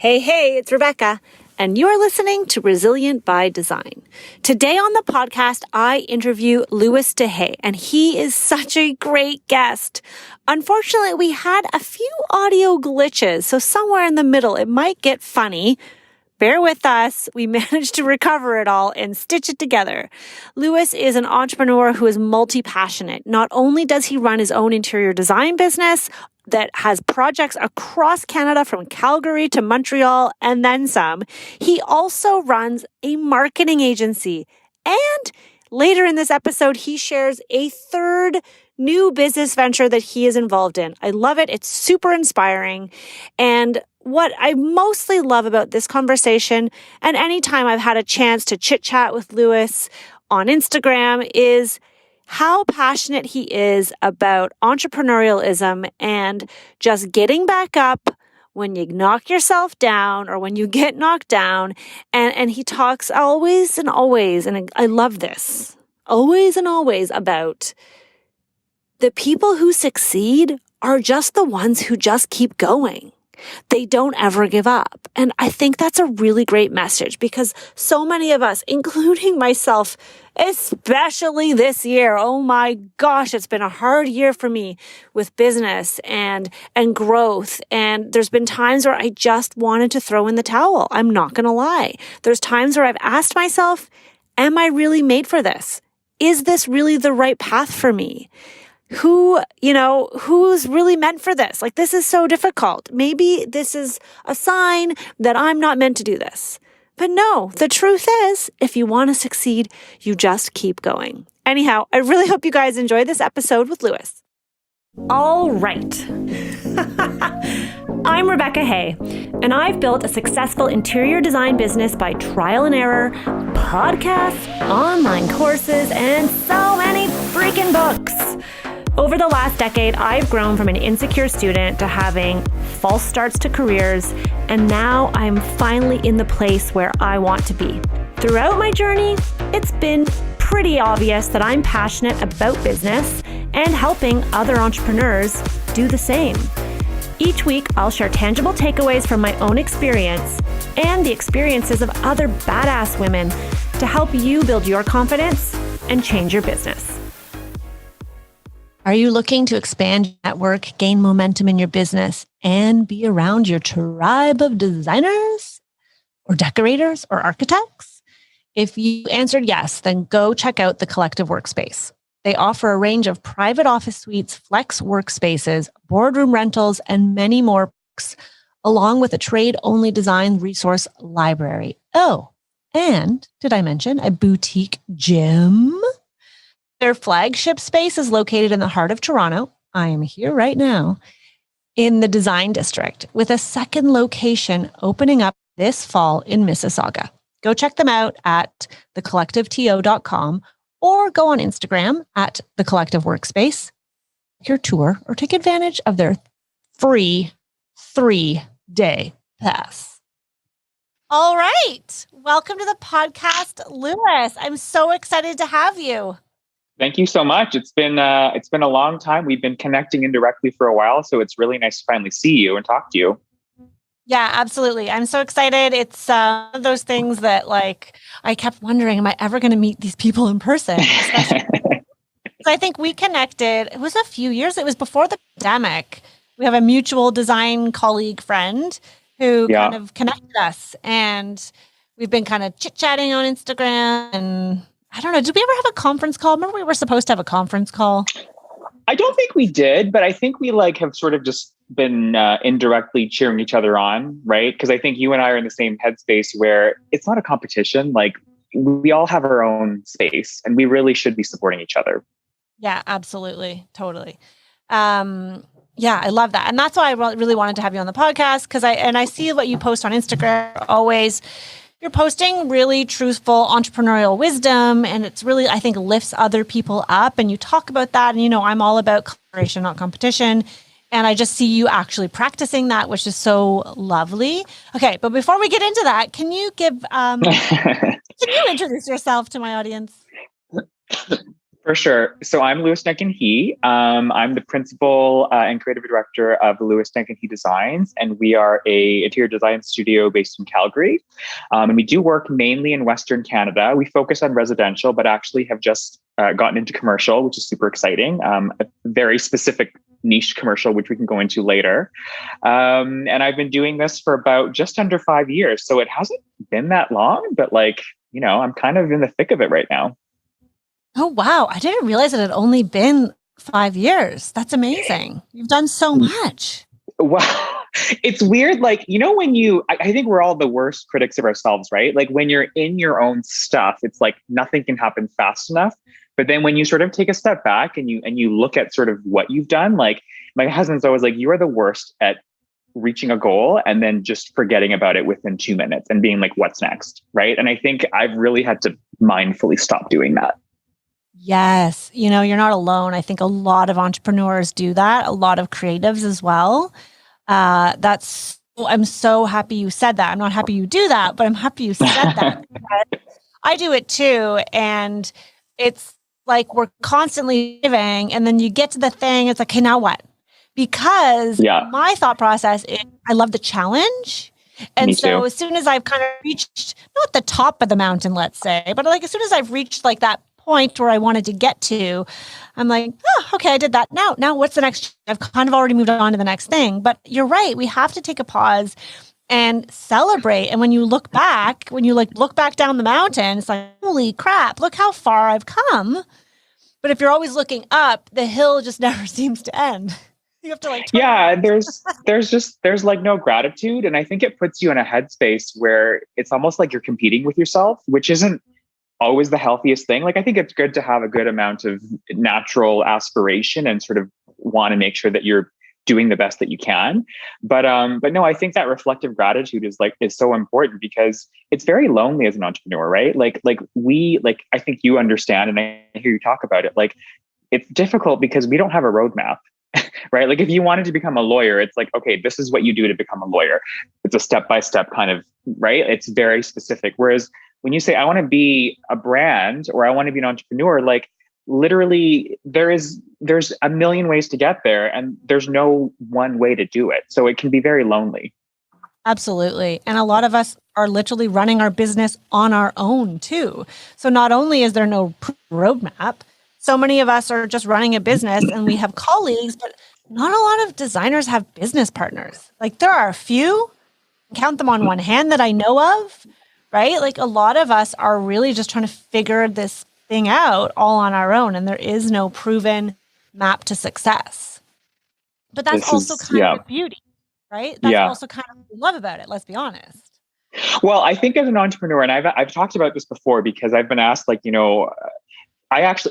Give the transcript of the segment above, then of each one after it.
Hey, it's Rebecca, and you're listening to Resilient by Design. Today on the podcast, I interview Louis Duncan-He, and he is such a great guest. Unfortunately, we had a few audio glitches, so somewhere in the middle, it might get funny. Bear with us. We managed to recover it all and stitch it together. Louis is an entrepreneur who is multi-passionate. Not only does he run his own interior design business that has projects across Canada from Calgary to Montreal and then some, he also runs a marketing agency. And later in this episode, he shares a third new business venture that he is involved in. I love it. It's super inspiring. And what I mostly love about this conversation, and anytime I've had a chance to chit chat with Louis on Instagram, is how passionate he is about entrepreneurialism and just getting back up when you knock yourself down or when you get knocked down. And he talks always and always, and I love this, always and always about the people who succeed are just the ones who just keep going. They don't ever give up. And I think that's a really great message because so many of us, including myself, especially this year, oh my gosh, it's been a hard year for me with business and growth. And there's been times where I just wanted to throw in the towel. I'm not going to lie. There's times where I've asked myself, am I really made for this? Is this really the right path for me? Who's really meant for this? Like, this is so difficult. Maybe this is a sign that I'm not meant to do this. But no, the truth is, if you want to succeed, you just keep going. Anyhow, I really hope you guys enjoy this episode with Louis. All right. I'm Rebecca Hay, and I've built a successful interior design business by trial and error, podcasts, online courses, and so many freaking books. Over the last decade, I've grown from an insecure student to having false starts to careers, and now I'm finally in the place where I want to be. Throughout my journey, it's been pretty obvious that I'm passionate about business and helping other entrepreneurs do the same. Each week, I'll share tangible takeaways from my own experience and the experiences of other badass women to help you build your confidence and change your business. Are you looking to expand your network, gain momentum in your business, and be around your tribe of designers or decorators or architects? If you answered yes, then go check out the Collective Workspace. They offer a range of private office suites, flex workspaces, boardroom rentals, and many more perks, along with a trade-only design resource library. Oh, and did I mention a boutique gym? Their flagship space is located in the heart of Toronto. I am here right now in the Design District with a second location opening up this fall in Mississauga. Go check them out at thecollectiveto.com or go on Instagram at The Collective Workspace, your tour, or take advantage of their free 3-day pass. All right. Welcome to the podcast, Louis. I'm so excited to have you. Thank you so much. It's been a long time. We've been connecting indirectly for a while, so it's really nice to finally see you and talk to you. Yeah, absolutely. I'm so excited. It's one of those things that, like, I kept wondering, am I ever going to meet these people in person? So I think we connected. It was a few years. It was before the pandemic. We have a mutual design colleague friend who kind of connected us, and we've been kind of chit-chatting on Instagram and I don't know. Did we ever have a conference call? Remember we were supposed to have a conference call? I don't think we did, but I think we have sort of just been indirectly cheering each other on, right? Because I think you and I are in the same headspace where it's not a competition. Like, we all have our own space and we really should be supporting each other. Yeah, absolutely. Totally. Yeah, I love that. And that's why I really wanted to have you on the podcast because I see what you post on Instagram always. You're posting really truthful entrepreneurial wisdom, and it's really, I think, lifts other people up. And you talk about that. And, I'm all about collaboration, not competition. And I just see you actually practicing that, which is so lovely. Okay, but before we get into that, can you can you introduce yourself to my audience? For sure. So I'm Louis Duncan-He. I'm the principal and creative director of Louis Duncan-He Designs, and we are a interior design studio based in Calgary. And we do work mainly in Western Canada. We focus on residential, but actually have just gotten into commercial, which is super exciting. A very specific niche commercial, which we can go into later. And I've been doing this for about just under 5 years. So it hasn't been that long, but I'm kind of in the thick of it right now. Oh, wow. I didn't realize it had only been 5 years. That's amazing. You've done so much. Well, it's weird. I think we're all the worst critics of ourselves, right? Like when you're in your own stuff, it's like nothing can happen fast enough. But then when you sort of take a step back and you look at sort of what you've done, like my husband's always like, you are the worst at reaching a goal and then just forgetting about it within 2 minutes and being like, what's next? Right. And I think I've really had to mindfully stop doing that. Yes. You're not alone. I think a lot of entrepreneurs do that, a lot of creatives as well. I'm so happy you said that. I'm not happy you do that, but I'm happy you said that. I do it too. And it's like we're constantly giving, and then you get to the thing, it's like, okay, now what? Because my thought process is I love the challenge. And so as soon as I've kind of reached, not the top of the mountain, let's say, but like as soon as I've reached like that point where I wanted to get to, I'm like, oh, okay, I did that. Now what's the next? I've kind of already moved on to the next thing. But you're right. We have to take a pause and celebrate. And when you look back, look back down the mountain, it's like, holy crap, look how far I've come. But if you're always looking up, the hill just never seems to end. You have to there's like no gratitude. And I think it puts you in a headspace where it's almost like you're competing with yourself, which isn't always the healthiest thing. Like, I think it's good to have a good amount of natural aspiration and sort of want to make sure that you're doing the best that you can. But no, I think that reflective gratitude is so important because it's very lonely as an entrepreneur, right? I think you understand, and I hear you talk about it. Like, it's difficult because we don't have a roadmap. Right? Like if you wanted to become a lawyer, it's like, okay, this is what you do to become a lawyer. It's a step-by-step kind of, right? It's very specific. Whereas when you say, I want to be a brand or I want to be an entrepreneur, like literally there's a million ways to get there and there's no one way to do it. So it can be very lonely. Absolutely. And a lot of us are literally running our business on our own too. So not only is there no roadmap, so many of us are just running a business and we have colleagues, but not a lot of designers have business partners. Like there are a few, count them on one hand that I know of, right? Like a lot of us are really just trying to figure this thing out all on our own. And there is no proven map to success. But that's also kind of the beauty, right? That's also kind of what we love about it. Let's be honest. Well, I think as an entrepreneur, and I've talked about this before because I've been asked,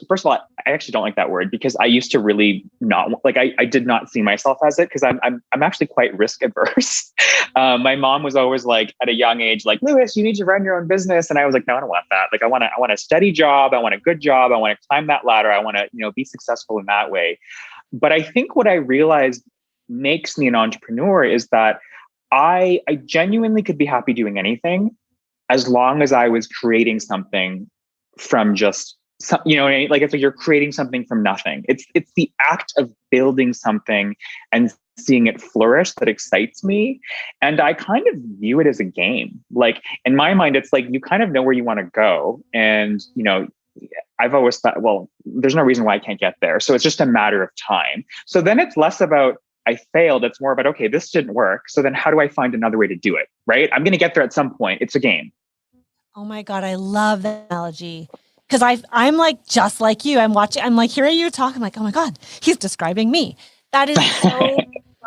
first of all, I actually don't like that word because I used to really not I did not see myself as it because I'm actually quite risk adverse. My mom was always like at a young age, like, Louis, you need to run your own business. And I was like, no, I don't want that. Like, I want a steady job. I want a good job. I want to climb that ladder. I want to, be successful in that way. But I think what I realized makes me an entrepreneur is that I genuinely could be happy doing anything as long as I was creating something from just like it's like you're creating something from nothing. It's the act of building something and seeing it flourish that excites me. And I kind of view it as a game. Like in my mind, it's like you kind of know where you want to go. And, I've always thought, well, there's no reason why I can't get there. So it's just a matter of time. So then it's less about I failed. It's more about, okay, this didn't work. So then how do I find another way to do it? Right? I'm going to get there at some point. It's a game. Oh my God. I love that analogy. Because I'm like, just like you, I'm like hearing you talk. I'm like, oh my God, he's describing me. That is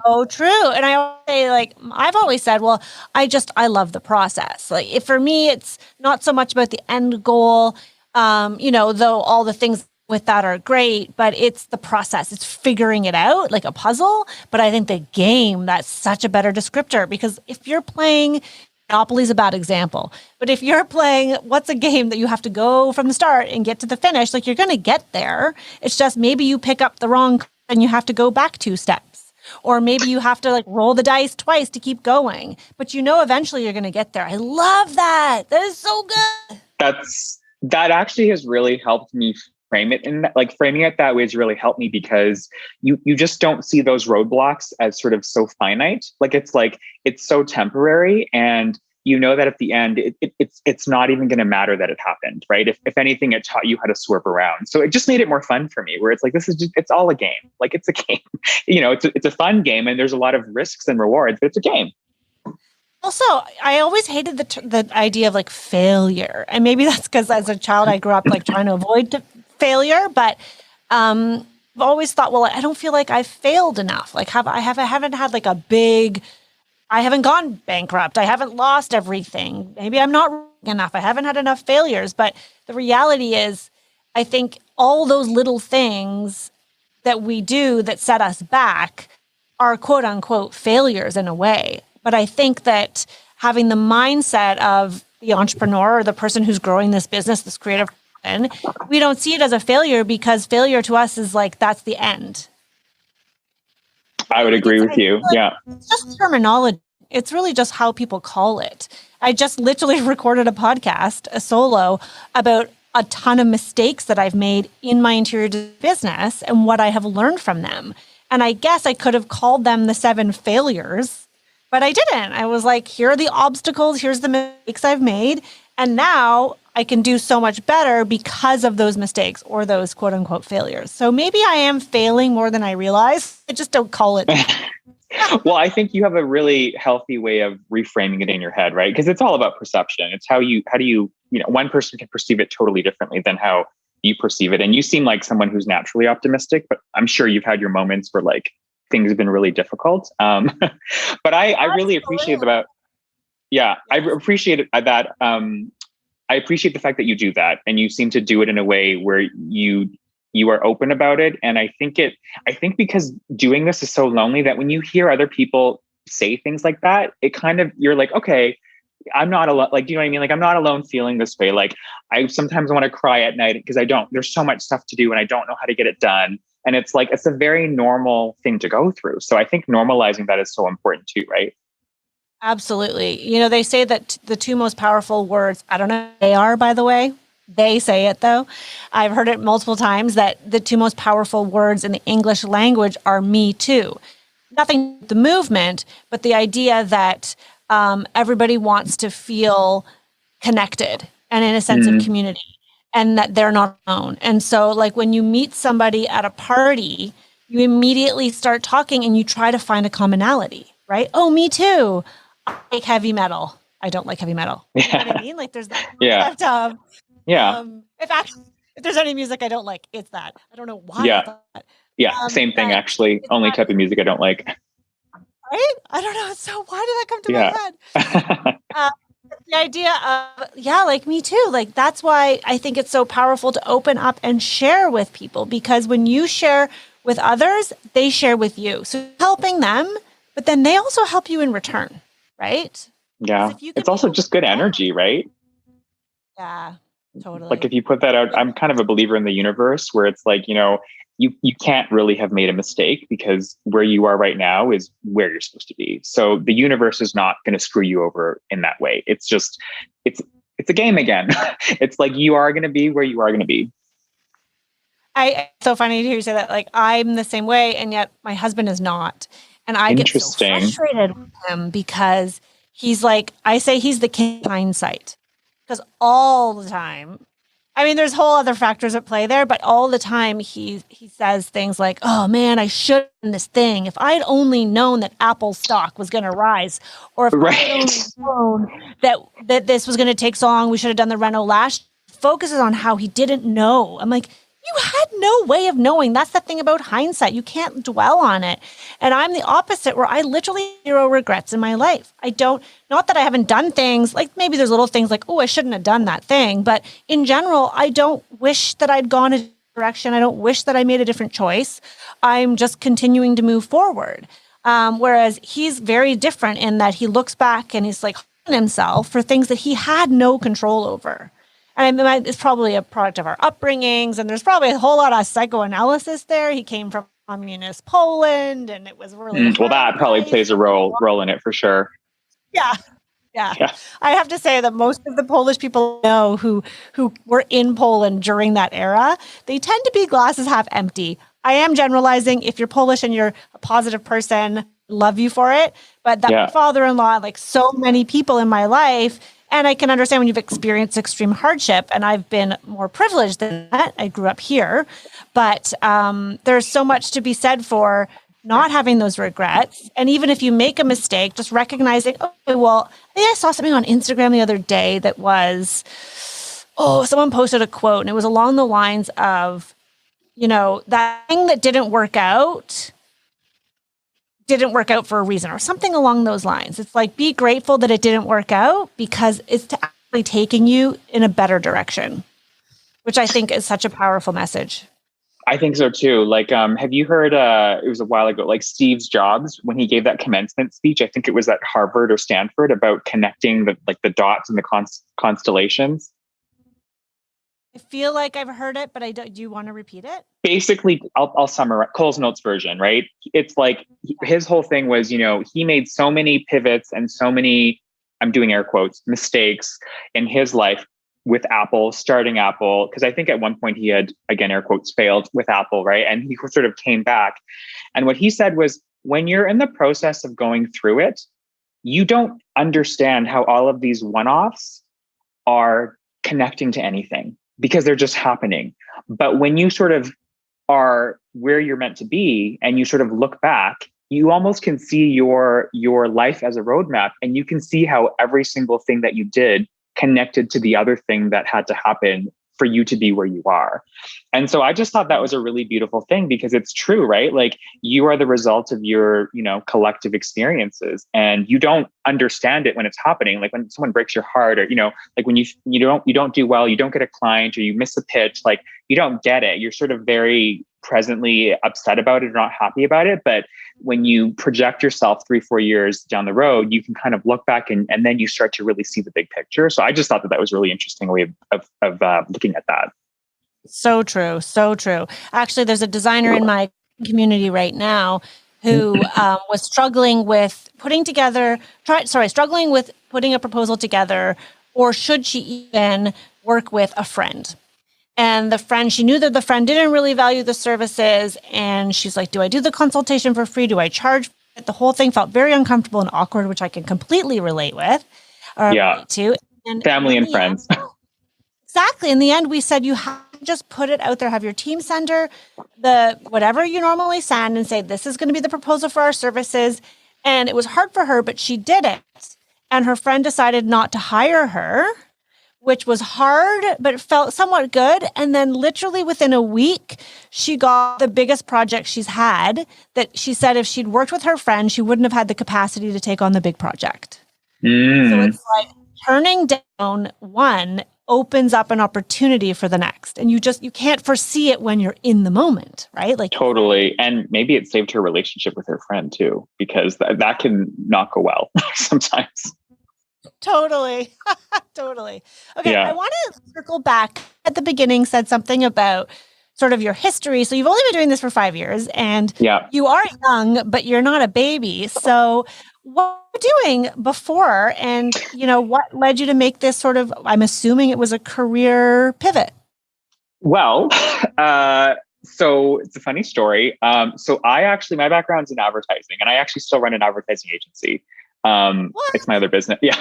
so true. And I've always said, well, I love the process. Like for me, it's not so much about the end goal, though all the things with that are great, but it's the process. It's figuring it out like a puzzle. But I think the game, that's such a better descriptor because if you're playing Monopoly is a bad example. But if you're playing, what's a game that you have to go from the start and get to the finish? Like you're going to get there. It's just maybe you pick up the wrong and you have to go back 2 steps. Or maybe you have to roll the dice twice to keep going. But eventually you're going to get there. I love that. That is so good. That actually has really helped me frame it in that, like framing it that way has really helped me because you just don't see those roadblocks as sort of so finite. Like it's so temporary, and you know that at the end it's not even going to matter that it happened, right? If anything, it taught you how to swerve around. So it just made it more fun for me, where it's like, this is just, it's all a game. Like it's a game, it's a fun game, and there's a lot of risks and rewards, but it's a game. Also, I always hated the idea of like failure, and maybe that's because as a child I grew up like trying to avoid failure. But I've always thought, well, I don't feel like I've failed enough. Like I haven't had like I haven't gone bankrupt. I haven't lost everything. Maybe I'm not enough. I haven't had enough failures. But the reality is, I think all those little things that we do that set us back are quote unquote failures in a way. But I think that having the mindset of the entrepreneur or the person who's growing this business, this creative person, we don't see it as a failure, because failure to us is like, that's the end. I would agree with you. Yeah. It's just terminology. It's really just how people call it. I just literally recorded a podcast, a solo, about a ton of mistakes that I've made in my interior business and what I have learned from them. And I guess I could have called them the 7 failures, but I didn't. I was like, here are the obstacles, here's the mistakes I've made. And now I can do so much better because of those mistakes or those quote unquote failures. So maybe I am failing more than I realize. I just don't call it. Well, I think you have a really healthy way of reframing it in your head, right? Because it's all about perception. It's how do you, one person can perceive it totally differently than how you perceive it. And you seem like someone who's naturally optimistic, but I'm sure you've had your moments where like things have been really difficult. But I really appreciate about, I appreciate that. I appreciate the fact that you do that, and you seem to do it in a way where you are open about it. And I think because doing this is so lonely, that when you hear other people say things like that, it kind of, you're like, okay, I'm not alone. Like, do you know what I mean? Like, I'm not alone feeling this way. Like, I sometimes want to cry at night because there's so much stuff to do and I don't know how to get it done. And it's like, it's a very normal thing to go through. So I think normalizing that is so important too, right? Absolutely. They say that the 2 most powerful words, I don't know what they are, by the way. They say it though. I've heard it multiple times that the 2 most powerful words in the English language are me too. Nothing the movement, but the idea that everybody wants to feel connected and in a sense of community, and that they're not alone. And so like when you meet somebody at a party, you immediately start talking and you try to find a commonality, right? Oh, me too. I like heavy metal. I don't like heavy metal. You know what I mean? Like there's that concept of, if there's any music I don't like, it's that. I don't know why. Yeah. Same thing, actually. Only type of music I don't like. Right? I don't know. So why did that come to my head? The idea of, like me too. Like that's why I think it's so powerful to open up and share with people, because when you share with others, they share with you. So helping them, but then they also help you in return, right? Yeah. It's also just good energy, right? Yeah, totally. Like if you put that out, I'm kind of a believer in the universe, where it's like, you can't really have made a mistake, because where you are right now is where you're supposed to be. So the universe is not going to screw you over in that way. It's just, it's a game again. It's like, you are going to be where you are going to be. It's so funny to hear you say that. Like I'm the same way, and yet my husband is not. And I get so frustrated with him because he's like, I say he's the king of hindsight, because all the time, I mean, there's whole other factors at play there, but all the time he says things like, oh man, I should have done this thing. If I'd only known that Apple stock was going to rise, or if I'd only known that this was going to take so long, we should have done the reno last. Focuses on how he didn't know. I'm like, you had no way of knowing. That's the thing about hindsight. You can't dwell on it. And I'm the opposite, where I literally have 0 regrets in my life. Not that I haven't done things, like maybe there's little things like, oh, I shouldn't have done that thing. But in general, I don't wish that I'd gone a direction. I don't wish that I made a different choice. I'm just continuing to move forward. Whereas he's very different in that he looks back and he's like hating himself for things that he had no control over. And I mean, it's probably a product of our upbringings, and there's probably a whole lot of psychoanalysis there. He came from communist Poland, and it was really well, that probably plays a role in it for sure. Yeah, Yeah. Yeah. I have to say that most of the Polish people I know who were in Poland during that era, they tend to be glasses half empty. I am generalizing. If you're Polish and you're a positive person, love you for it. But that my Yeah. father-in-law, like so many people in my life, and I can understand when you've experienced extreme hardship, and I've been more privileged than that. I grew up here, but there's so much to be said for not having those regrets. And even if you make a mistake, just recognizing, okay, well, I think I saw something on Instagram the other day that was, someone posted a quote and it was along the lines of, that thing that didn't work out for a reason or something along those lines. It's like, be grateful that it didn't work out because it's actually taking you in a better direction, which I think is such a powerful message. I think so too. Like, have you heard, it was a while ago, like Steve Jobs, when he gave that commencement speech, I think it was at Harvard or Stanford, about connecting the dots and the constellations. I feel like I've heard it, but I don't. Do you want to repeat it? Basically, I'll summarize Cole's Notes version, right? It's like his whole thing was, he made so many pivots and so many, I'm doing air quotes, mistakes in his life with Apple, starting Apple, because I think at one point he had, again, air quotes, failed with Apple, right? And he sort of came back. And what he said was, when you're in the process of going through it, you don't understand how all of these one-offs are connecting to anything because they're just happening. But when you sort of are where you're meant to be and you sort of look back, you almost can see your life as a roadmap, and you can see how every single thing that you did connected to the other thing that had to happen for you to be where you are. And so I just thought that was a really beautiful thing, because it's true, right? Like, you are the result of your, collective experiences, and you don't understand it when it's happening. Like when someone breaks your heart, or, like when you don't do well, you don't get a client, or you miss a pitch, like you don't get it. You're sort of very presently upset about it or not happy about it. But when you project yourself 3-4 years down the road, you can kind of look back and then you start to really see the big picture. So I just thought that was a really interesting way of looking at that. So true. So true. Actually, there's a designer in my community right now who was struggling with putting a proposal together, or should she even work with a friend? And she knew that the friend didn't really value the services. And she's like, do I do the consultation for free? Do I charge? The whole thing felt very uncomfortable and awkward, which I can completely relate with. Relate to. And family and friends. Exactly. In the end, we said, you have to just put it out there, have your team send her whatever you normally send and say, this is going to be the proposal for our services. And it was hard for her, but she did it. And her friend decided not to hire her, which was hard, but it felt somewhat good. And then literally within a week, she got the biggest project she's had, that she said if she'd worked with her friend, she wouldn't have had the capacity to take on the big project. So it's like turning down one opens up an opportunity for the next. And you can't foresee it when you're in the moment, right? Like, totally. And maybe it saved her relationship with her friend too, because that can not go well sometimes. Totally. Totally. Okay. Yeah. I want to circle back at the beginning, said something about sort of your history. So you've only been doing this for 5 years, and you are young, but you're not a baby. So what were you doing before? And, what led you to make this sort of, I'm assuming it was a career pivot? Well, so it's a funny story. So my background's in advertising, and I actually still run an advertising agency. It's my other business. Yeah,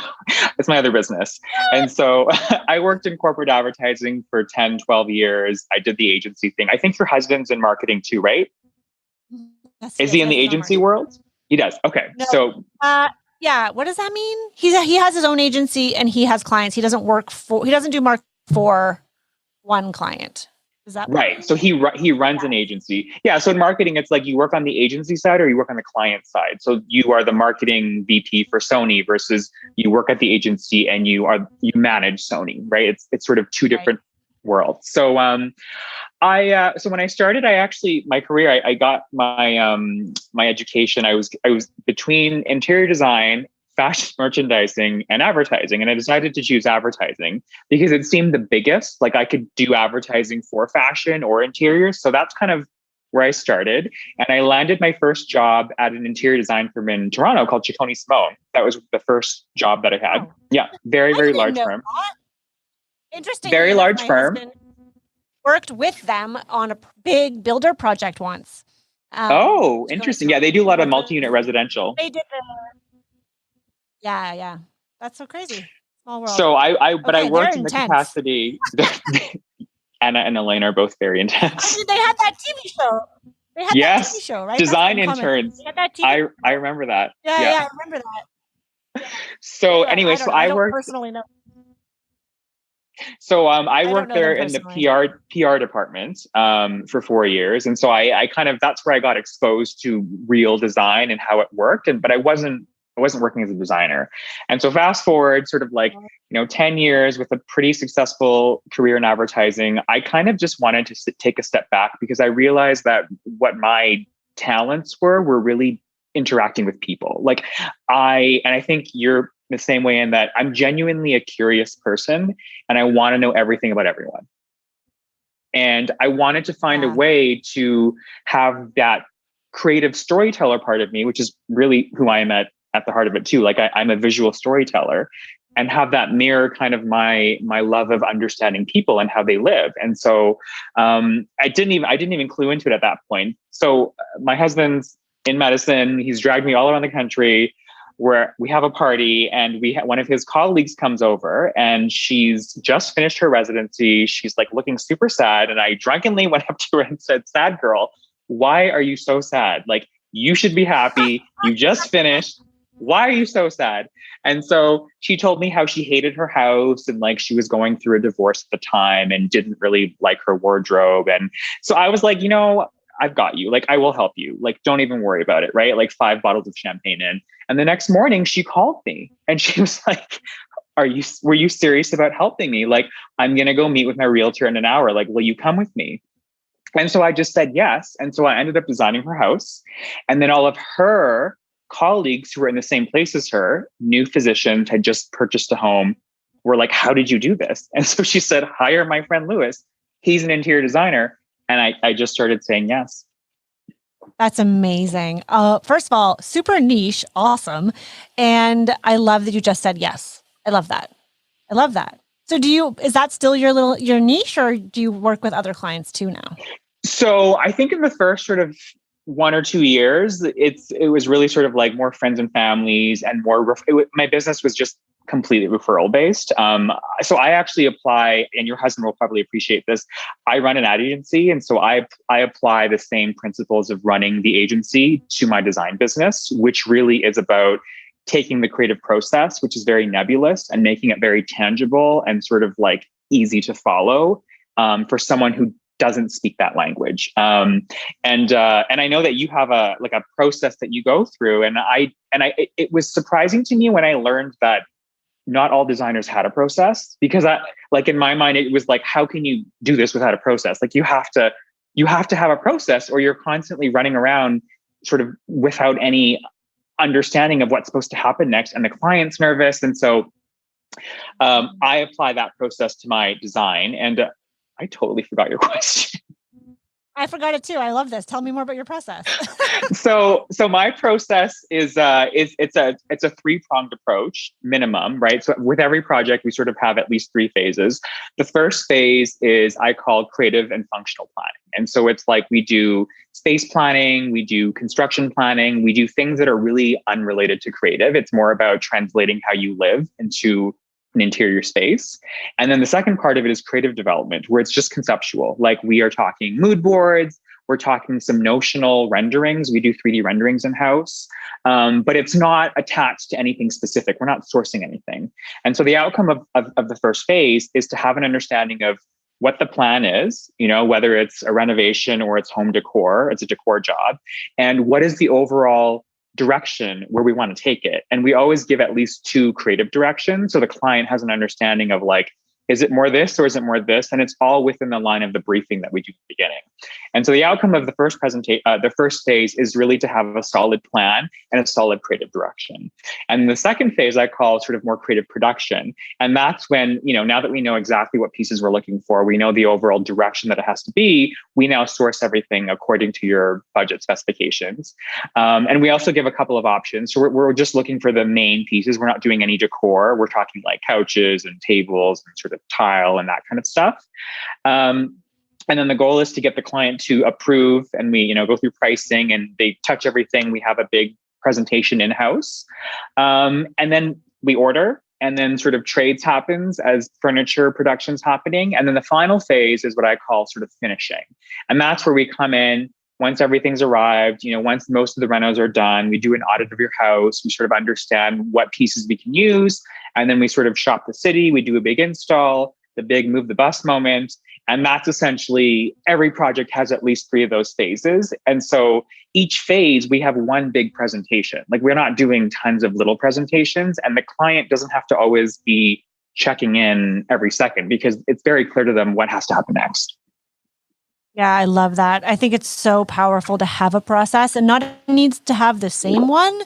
it's my other business. And so I worked in corporate advertising for 10, 12 years. I did the agency thing. I think your husband's in marketing too, right? Yes, Is he in the agency world? He does. Okay. No. So, yeah. What does that mean? He has his own agency and he has clients. He doesn't do marketing for one client. Is that right? So he runs an agency. Yeah. So in marketing, it's like you work on the agency side or you work on the client side. So you are the marketing VP for Sony versus you work at the agency and you manage Sony, right? It's sort of two different worlds. So so when I started, my career, I got my education. I was between interior design, fashion merchandising, and advertising. And I decided to choose advertising because it seemed the biggest. Like I could do advertising for fashion or interiors. So that's kind of where I started. And I landed my first job at an interior design firm in Toronto called Ciccone Simone. That was the first job that I had. Oh, Yeah, very, I very didn't large know firm. that. Interestingly Very enough, large my firm. husband worked with them on a big builder project once. Oh, Tacoma interesting. Yeah, Simone. they do a lot of That's multi-unit residential. they did the yeah, yeah. That's so crazy. Small world. So but I Okay, they're worked in the intense. capacity. Anna and Elaine are both very I intense. mean, they had that TV show. They had that TV Yes, show, right? That's design uncommon. interns. They had that TV. I remember that. Yeah, Yeah. yeah, I remember that. So But anyway, I don't so know. I I don't worked. personally know. So I I don't worked know there them in the personally. PR department for 4 years, and so I kind of that's where I got exposed to real design and how it worked. But I wasn't working as a designer. And so fast forward, sort of like 10 years with a pretty successful career in advertising, I kind of just wanted to take a step back because I realized that what my talents were really interacting with people. Like I think you're the same way in that I'm genuinely a curious person and I want to know everything about everyone. And I wanted to find a Yeah. way to have that creative storyteller part of me, which is really who I am at the heart of it too. Like I'm a visual storyteller, and have that mirror kind of my love of understanding people and how they live. And so I didn't even clue into it at that point. So my husband's in medicine. He's dragged me all around the country where we have a party, and one of his colleagues comes over, and she's just finished her residency. She's like looking super sad. And I drunkenly went up to her and said, "Sad girl, why are you so sad? Like, you should be happy. You just finished. Why are you so sad?" And so she told me how she hated her house, and like she was going through a divorce at the time and didn't really like her wardrobe. And so I was like, I've got you. Like, I will help you. Like, don't even worry about it. Right. Like 5 bottles of champagne in. And the next morning she called me and she was like, were you serious about helping me? Like, I'm going to go meet with my realtor in an hour. Like, will you come with me? And so I just said yes. And so I ended up designing her house. And then all of her colleagues who were in the same place as her, new physicians, had just purchased a home, were like, "How did you do this?" And so she said, "Hire my friend Louis. He's an interior designer." And I just started saying yes. That's amazing. First of all, super niche, awesome. And I love that you just said yes. I love that. I love that. So is that still your niche, or do you work with other clients too now? So I think in the first sort of 1 or 2 years, it was really sort of like more friends and families and more, my business was just completely referral based. So I actually apply, and your husband will probably appreciate this. I run an ad agency. And so I apply the same principles of running the agency to my design business, which really is about taking the creative process, which is very nebulous, and making it very tangible and sort of like easy to follow for someone who doesn't speak that language. And I know that you have a process that you go through. And it was surprising to me when I learned that not all designers had a process, because in my mind, it was like, how can you do this without a process? Like you have to have a process, or you're constantly running around sort of without any understanding of what's supposed to happen next. And the client's nervous. And so I apply that process to my design. And I totally forgot your question. I forgot it too. I love this. Tell me more about your process. So my process is it's a 3-pronged approach minimum, right? So with every project, we sort of have at least 3 phases. The first phase is I call creative and functional planning. And so it's like we do space planning, we do construction planning, we do things that are really unrelated to creative. It's more about translating how you live into an interior space. And then the second part of it is creative development, where it's just conceptual. Like we are talking mood boards, we're talking some notional renderings. We do 3D renderings in-house, but it's not attached to anything specific. We're not sourcing anything. And so the outcome of the first phase is to have an understanding of what the plan is, whether it's a renovation or it's home decor, it's a decor job, and what is the overall direction where we want to take it. And we always give at least 2 creative directions, so the client has an understanding of like, Is it more this or is it more this? And it's all within the line of the briefing that we do at the beginning. And so the outcome of the first the first phase is really to have a solid plan and a solid creative direction. And the second phase I call sort of more creative production. And that's when, now that we know exactly what pieces we're looking for, we know the overall direction that it has to be, we now source everything according to your budget specifications. And we also give a couple of options. So we're just looking for the main pieces. We're not doing any decor. We're talking like couches and tables and sort of tile and that kind of stuff. And then the goal is to get the client to approve, and we, go through pricing and they touch everything. We have a big presentation in-house. And then we order, and then sort of trades happens as furniture production's happening. And then the final phase is what I call sort of finishing. And that's where we come in once everything's arrived, once most of the renos are done, we do an audit of your house. We sort of understand what pieces we can use. And then we sort of shop the city. We do a big install, the big move the bus moment. And that's essentially every project has at least 3 of those phases. And so each phase, we have one big presentation. Like, we're not doing tons of little presentations, and the client doesn't have to always be checking in every second because it's very clear to them what has to happen next. Yeah, I love that. I think it's so powerful to have a process, and not needs to have the same one,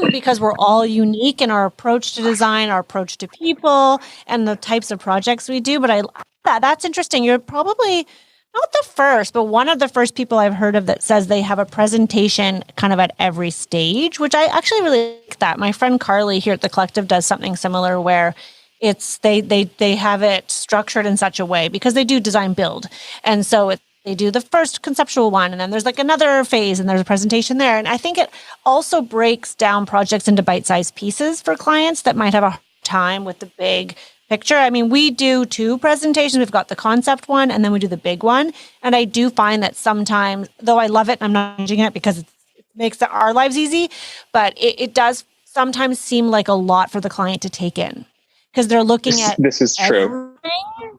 because we're all unique in our approach to design, our approach to people, and the types of projects we do. But that's interesting. You're probably not the first, but one of the first people I've heard of that says they have a presentation kind of at every stage, which I actually really like that. My friend Carly here at the Collective does something similar where it's they have it structured in such a way, because they do design build. And so they do the first conceptual one, and then there's like another phase, and there's a presentation there. And I think it also breaks down projects into bite-sized pieces for clients that might have a hard time with the big picture. I mean, we do 2 presentations. We've got the concept one, and then we do the big one. And I do find that sometimes, though I love it, and I'm not changing it because it makes our lives easy, but it does sometimes seem like a lot for the client to take in, because they're looking at this is true. Everything.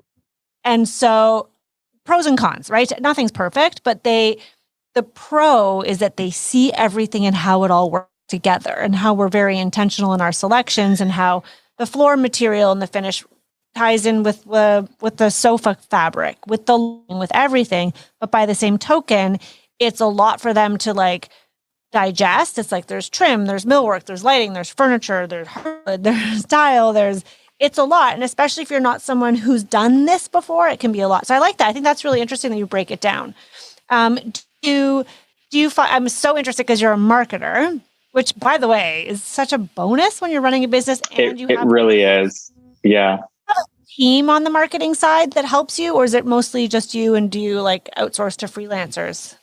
And so pros and cons, right? Nothing's perfect, but the pro is that they see everything and how it all works together, and how we're very intentional in our selections, and how the floor material and the finish ties in with the sofa fabric, with everything. But by the same token, it's a lot for them to like digest. It's like there's trim, there's millwork, there's lighting, there's furniture, there's hardwood, there's tile, it's a lot. And especially if you're not someone who's done this before, it can be a lot. So I like that. I think that's really interesting that you break it down. Do you find, I'm so interested because you're a marketer, which, by the way, is such a bonus when you're running a business, and it really is. Yeah. A team on the marketing side that helps you, or is it mostly just you, and do you like outsource to freelancers?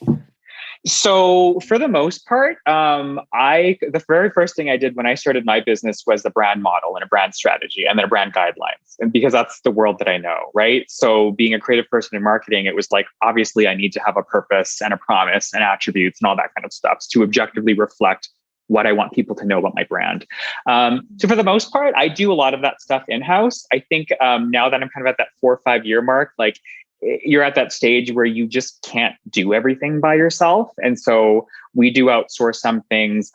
So for the most part, the very first thing I did when I started my business was the brand model and a brand strategy and then a brand guidelines. And because that's the world that I know, right? So being a creative person in marketing, it was like, obviously I need to have a purpose and a promise and attributes and all that kind of stuff to objectively reflect what I want people to know about my brand. So for the most part, I do a lot of that stuff in-house. I think now that I'm kind of at that 4 or 5 year mark, like, you're at that stage where you just can't do everything by yourself. And so we do outsource some things.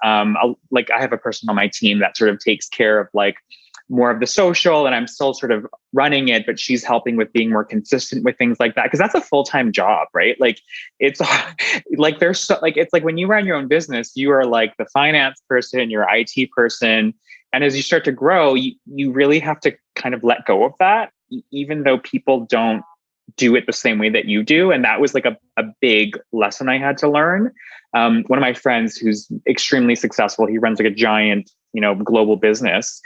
Like, I have a person on my team that sort of takes care of like more of the social, and I'm still sort of running it, but she's helping with being more consistent with things like that. Because that's a full-time job, right? Like, it's like, it's like when you run your own business, you are like the finance person, your IT person. And as you start to grow, you really have to kind of let go of that, even though people don't do it the same way that you do. And that was like a big lesson I had to learn. One of my friends who's extremely successful, he runs like a giant, global business.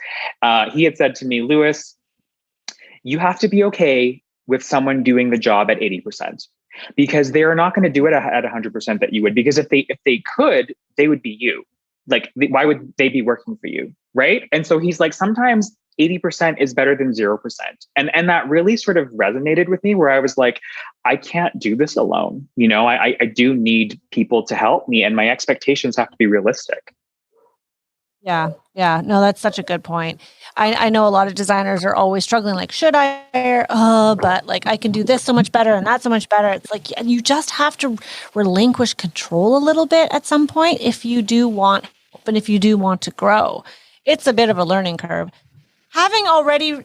He had said to me, Louis, you have to be okay with someone doing the job at 80%, because they're not going to do it at 100% that you would, because if they could, they would be you. Like, why would they be working for you? Right. And so he's like, sometimes 80% is better than 0%. And that really sort of resonated with me, where I was like, I can't do this alone. I do need people to help me, and my expectations have to be realistic. Yeah. Yeah. No, that's such a good point. I know a lot of designers are always struggling, like, should I hire? But like, I can do this so much better and that's so much better. It's like, you just have to relinquish control a little bit at some point if you do want help and if you do want to grow. It's a bit of a learning curve. Having already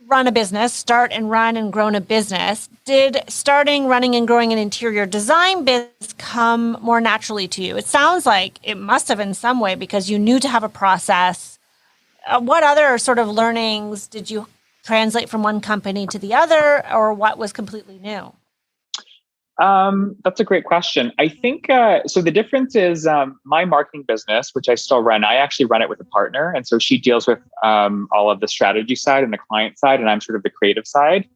run a business, start and run and grown a business. Did starting, running, and growing an interior design business come more naturally to you? It sounds like it must have in some way because you knew to have a process. What other sort of learnings did you translate from one company to the other, or what was completely new? That's a great question. I think so. The difference is my marketing business, which I still run. I actually run it with a partner, and so she deals with all of the strategy side and the client side, and I'm sort of the creative side.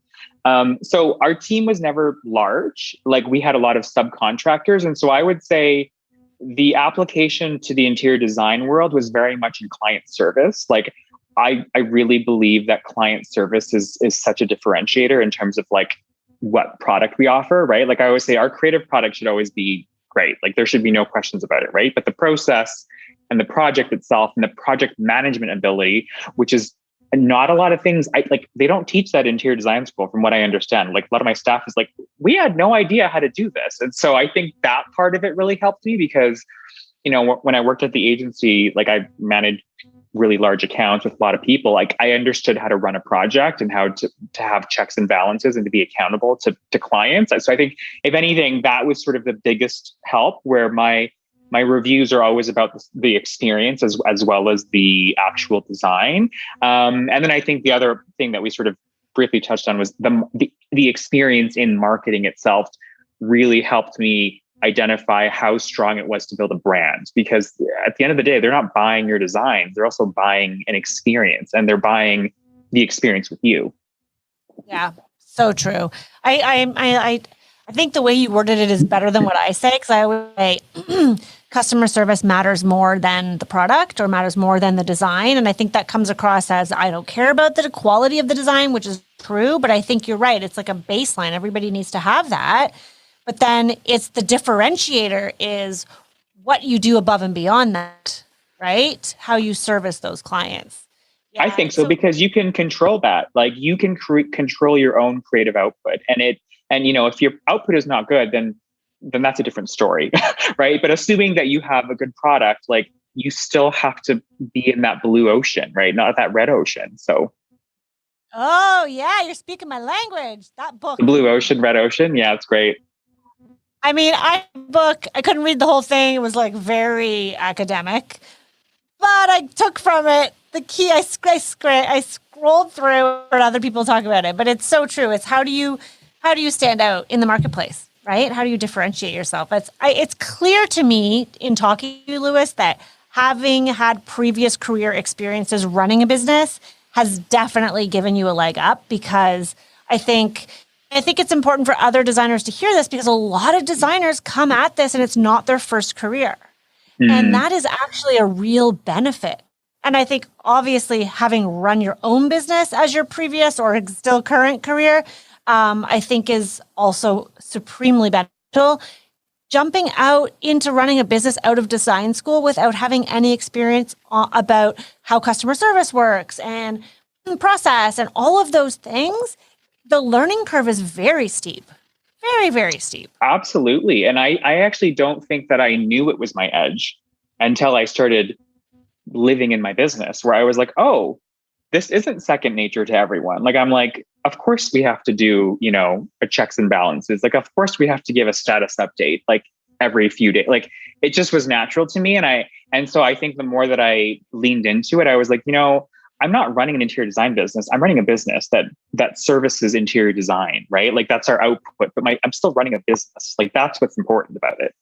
So our team was never large. Like we had a lot of subcontractors, and so I would say the application to the interior design world was very much in client service. Like I really believe that client service is such a differentiator in terms of like what product we offer, right? Like I always say, our creative product should always be great. Like there should be no questions about it, right? But the process and the project itself and the project management ability, which is not a lot of things. They don't teach that in interior design school, from what I understand. Like a lot of my staff is like, we had no idea how to do this, and so I think that part of it really helped me because, when I worked at the agency, like I managed really large accounts with a lot of people. Like I understood how to run a project and how to have checks and balances and to be accountable to clients. So I think if anything, that was sort of the biggest help, where my reviews are always about the experience as well as the actual design. And then I think the other thing that we sort of briefly touched on was the experience in marketing itself really helped me identify how strong it was to build a brand, because at the end of the day, they're not buying your design. They're also buying an experience, and they're buying the experience with you. Yeah, so true. I think the way you worded it is better than what I say, because I would say customer service matters more than the product or matters more than the design. And I think that comes across as I don't care about the quality of the design, which is true, but I think you're right. It's like a baseline. Everybody needs to have that. But then it's the differentiator is what you do above and beyond that, right? How you service those clients. Yeah. I think so, because you can control that. Like you can control your own creative output, and if your output is not good, then that's a different story, right? But assuming that you have a good product, like you still have to be in that blue ocean, right? Not that red ocean. So. Oh yeah, you're speaking my language. That book, Blue Ocean, Red Ocean. Yeah, it's great. I mean, I couldn't read the whole thing. It was like very academic, but I took from it the key. I scrolled through and other people talk about it, but it's so true. It's how do you stand out in the marketplace, right? How do you differentiate yourself? It's clear to me in talking to you, Louis, that having had previous career experiences running a business has definitely given you a leg up, because I think it's important for other designers to hear this, because a lot of designers come at this and it's not their first career. And that is actually a real benefit. And I think obviously having run your own business as your previous or still current career, I think is also supremely beneficial. Jumping out into running a business out of design school without having any experience about how customer service works and the process and all of those things, the learning curve is very steep, very, very steep. Absolutely. And I actually don't think that I knew it was my edge until I started living in my business, where I was like, oh, this isn't second nature to everyone. Like, I'm like, of course we have to do, a checks and balances. Like, of course we have to give a status update, like every few days. Like, it just was natural to me. And so I think the more that I leaned into it, I was like, I'm not running an interior design business. I'm running a business that services interior design, right? Like that's our output, but I'm still running a business. Like that's what's important about it.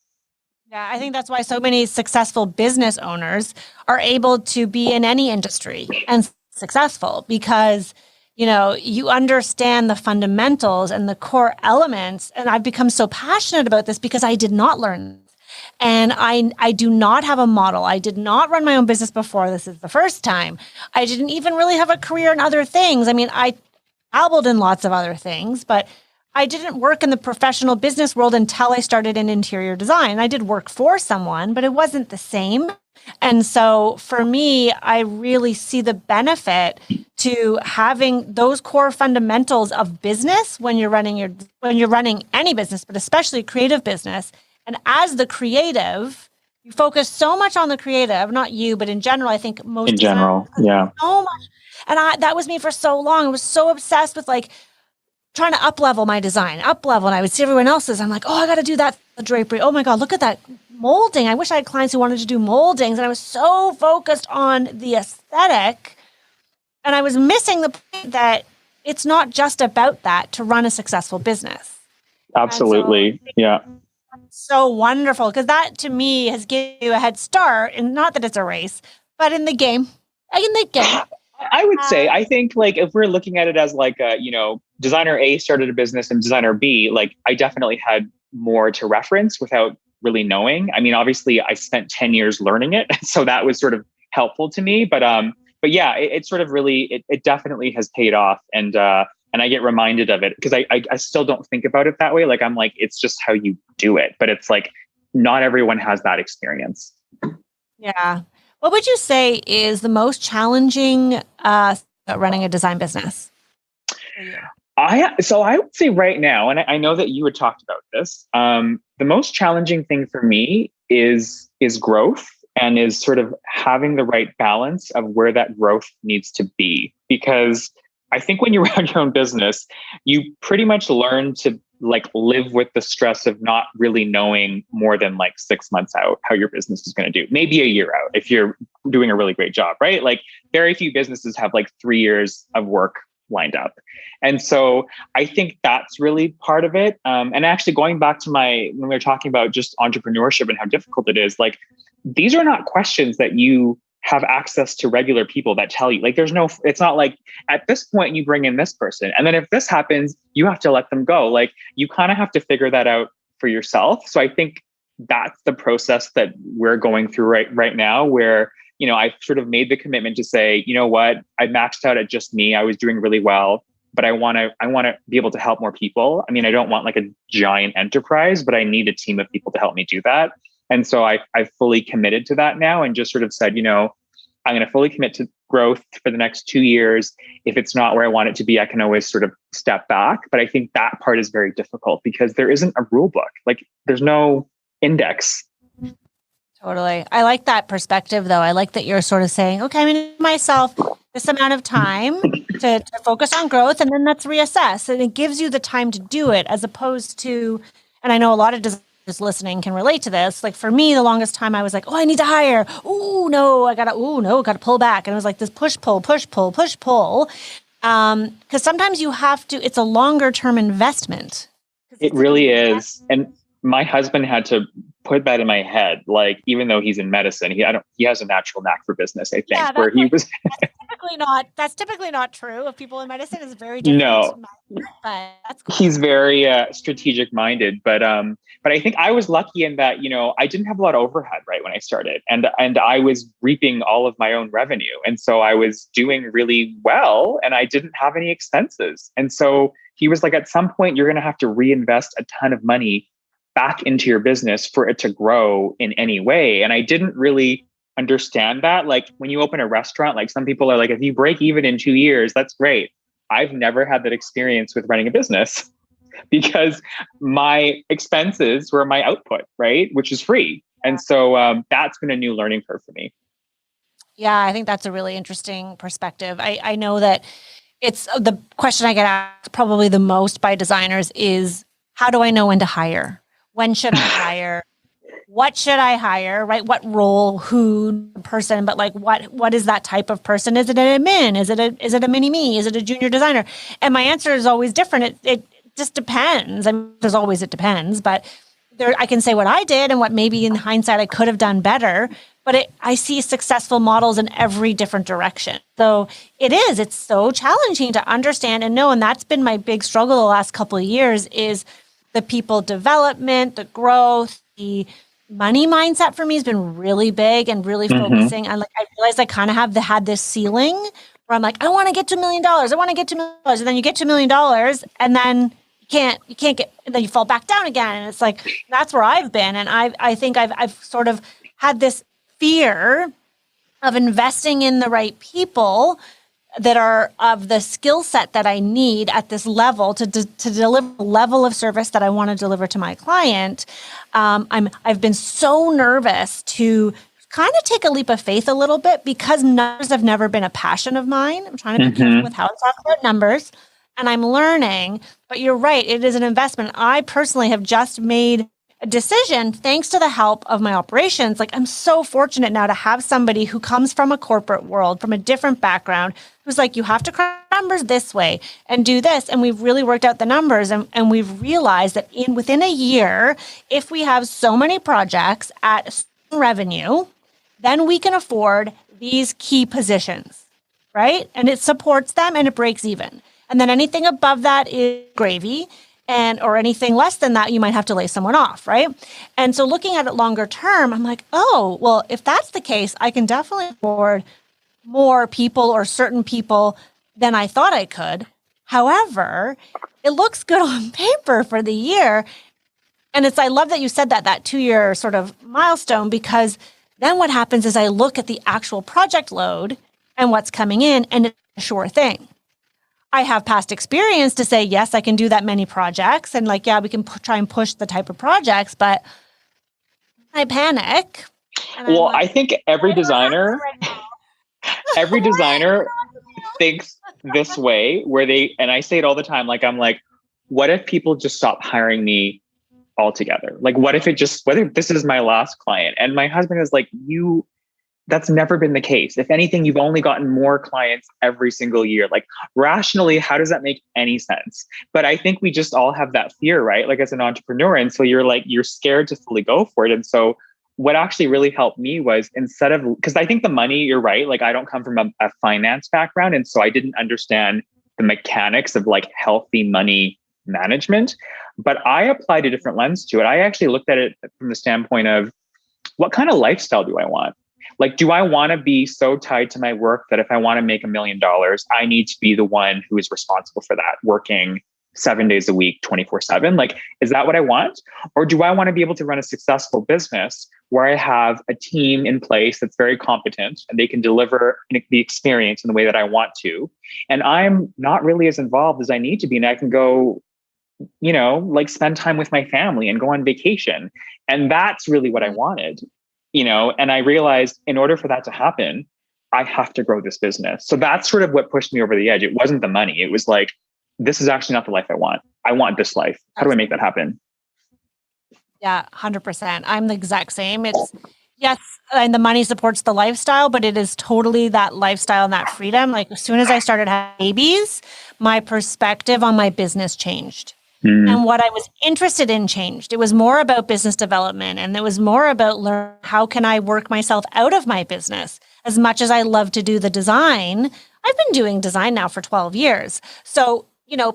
Yeah, I think that's why so many successful business owners are able to be in any industry and successful, because, you understand the fundamentals and the core elements. And I've become so passionate about this because I did not learn. And I do not have a model. I did not run my own business before. This is the first time. I didn't even really have a career in other things. I mean, I dabbled in lots of other things, but I didn't work in the professional business world until I started in interior design. I did work for someone, but it wasn't the same. And so for me, I really see the benefit to having those core fundamentals of business when you're running any business, but especially creative business. And as the creative, You focus so much on the creative, not you, but in general, I think most In designers general, yeah. so much. And that was me for so long. I was so obsessed with like trying to up level my design, up level. And I would see everyone else's. I'm like, oh, I got to do that for the drapery. Oh my God, look at that molding. I wish I had clients who wanted to do moldings. And I was so focused on the aesthetic. And I was missing the point that it's not just about that to run a successful business. Absolutely. Yeah. So wonderful. Because that to me has given you a head start. And not that it's a race, but in the game. I would say, I think like if we're looking at it as like a, designer A started a business and designer B, like I definitely had more to reference without really knowing. I mean, obviously I spent 10 years learning it. So that was sort of helpful to me. But yeah, it sort of really, it definitely has paid off. And I get reminded of it because I still don't think about it that way. Like, I'm like, it's just how you do it. But it's like, not everyone has that experience. Yeah. What would you say is the most challenging running a design business for you? So I would say right now, and I know that you had talked about this, the most challenging thing for me is growth, and is sort of having the right balance of where that growth needs to be. Because I think when you run your own business, you pretty much learn to like live with the stress of not really knowing more than like 6 months out how your business is going to do, maybe a year out if you're doing a really great job, right? Like very few businesses have like 3 years of work lined up. And so I think that's really part of it. And actually going back to when we were talking about just entrepreneurship and how difficult it is, like these are not questions that you have access to regular people that tell you. Like it's not like at this point you bring in this person, and then if this happens, you have to let them go. Like you kind of have to figure that out for yourself. So I think that's the process that we're going through right now, where I've sort of made the commitment to say, you know what, I maxed out at just me. I was doing really well, but I want to be able to help more people. I mean, I don't want like a giant enterprise, but I need a team of people to help me do that. And so I've fully committed to that now, and just sort of said, I'm going to fully commit to growth for the next 2 years. If it's not where I want it to be, I can always sort of step back. But I think that part is very difficult because there isn't a rule book. Like there's no index. Totally. I like that perspective, though. I like that you're sort of saying, okay, I'm going to give myself this amount of time to focus on growth, and then let's reassess. And it gives you the time to do it, as opposed to, and I know a lot of designers listening can relate to this. Like for me, the longest time I was like, oh, I need to hire. Oh, no, got to pull back. And it was like this push, pull. Because sometimes you have to, it's a longer term investment. It really is. And my husband had to put that in my head. Like, even though he's in medicine, he has a natural knack for business, I think, that's typically not true of people in medicine. Is very different. No, but that's cool. He's very strategic minded, but I think I was lucky in that, I didn't have a lot of overhead right when I started, and I was reaping all of my own revenue. And so I was doing really well, and I didn't have any expenses. And so he was like, at some point, you're going to have to reinvest a ton of money back into your business for it to grow in any way. And I didn't really understand that. Like when you open a restaurant, like some people are like, if you break even in 2 years, that's great. I've never had that experience with running a business because my expenses were my output, right? Which is free. And so that's been a new learning curve for me. Yeah, I think that's a really interesting perspective. I know that it's the question I get asked probably the most by designers is, how do I know when to hire? When should I hire? What should I hire? Right? What role? Who? Person? But like, what is that type of person? Is it an admin? Is it a mini me? Is it a junior designer? And my answer is always different. It just depends. I mean, there's always it depends, but I can say what I did and what maybe in hindsight I could have done better. But I see successful models in every different direction. So it's so challenging to understand and know. And that's been my big struggle the last couple of years is the people development, the growth, the money mindset for me has been really big, and really focusing on, like, I realized I kind of had this ceiling where I'm like, I want to get to $1 million. I want to get to $1 million. And then you get to $1 million and then you can't get, and then you fall back down again. And it's like, that's where I've been. And I think I've sort of had this fear of investing in the right people that are of the skill set that I need at this level to deliver the level of service that I want to deliver to my client. I've been so nervous to kind of take a leap of faith a little bit because numbers have never been a passion of mine. I'm trying to be careful with how I talk about numbers, and I'm learning, but you're right. It is an investment. I personally have just made a decision thanks to the help of my operations. Like, I'm so fortunate now to have somebody who comes from a corporate world, from a different background, who's like, you have to crunch numbers this way and do this. And we've really worked out the numbers, and we've realized that within a year, if we have so many projects at a certain revenue, then we can afford these key positions, right? And it supports them and it breaks even. And then anything above that is gravy, or anything less than that, you might have to lay someone off, right? And so looking at it longer term, I'm like, oh, well, if that's the case, I can definitely afford more people or certain people than I thought I could. However, it looks good on paper for the year. And I love that you said that 2-year sort of milestone, because then what happens is I look at the actual project load and what's coming in, and it's a sure thing. I have past experience to say, yes, I can do that many projects. And like, yeah, we can try and push the type of projects, but I panic. Well, I think every designer thinks this way, and I say it all the time, like, I'm like, what if people just stop hiring me altogether? Like, what if this is my last client? And my husband is like, that's never been the case. If anything, you've only gotten more clients every single year. Like, rationally, how does that make any sense? But I think we just all have that fear, right? Like, as an entrepreneur. And so you're scared to fully go for it. And so what actually really helped me was, because I think the money, you're right. Like, I don't come from a finance background. And so I didn't understand the mechanics of like healthy money management, but I applied a different lens to it. I actually looked at it from the standpoint of, what kind of lifestyle do I want? Like, do I want to be so tied to my work that if I want to make $1 million, I need to be the one who is responsible for that, working 7 days a week, 24/7? Like, is that what I want? Or do I want to be able to run a successful business where I have a team in place that's very competent and they can deliver the experience in the way that I want to? And I'm not really as involved as I need to be. And I can go, like, spend time with my family and go on vacation. And that's really what I wanted. And I realized in order for that to happen, I have to grow this business. So that's sort of what pushed me over the edge. It wasn't the money. It was like, this is actually not the life I want. I want this life. How do I make that happen? Yeah, 100%. I'm the exact same. It's, yes, and the money supports the lifestyle, but it is totally that lifestyle and that freedom. Like, as soon as I started having babies, my perspective on my business changed. And what I was interested in changed. It was more about business development, and it was more about learning how can I work myself out of my business. As much as I love to do the design, I've been doing design now for 12 years. So,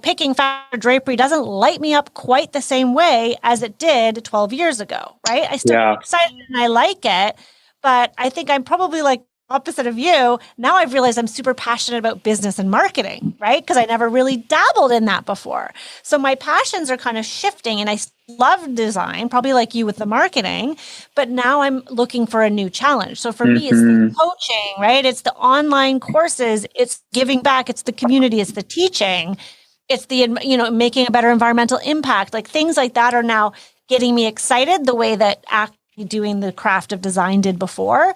picking fabric drapery doesn't light me up quite the same way as it did 12 years ago, right? I still get excited and I like it, but I think I'm probably like opposite of you. Now I've realized I'm super passionate about business and marketing, right? Because I never really dabbled in that before. So my passions are kind of shifting, and I love design, probably like you with the marketing, but now I'm looking for a new challenge. So for me, it's the coaching, right? It's the online courses, it's giving back, it's the community, it's the teaching, it's the, making a better environmental impact. Like, things like that are now getting me excited the way that doing the craft of design did before,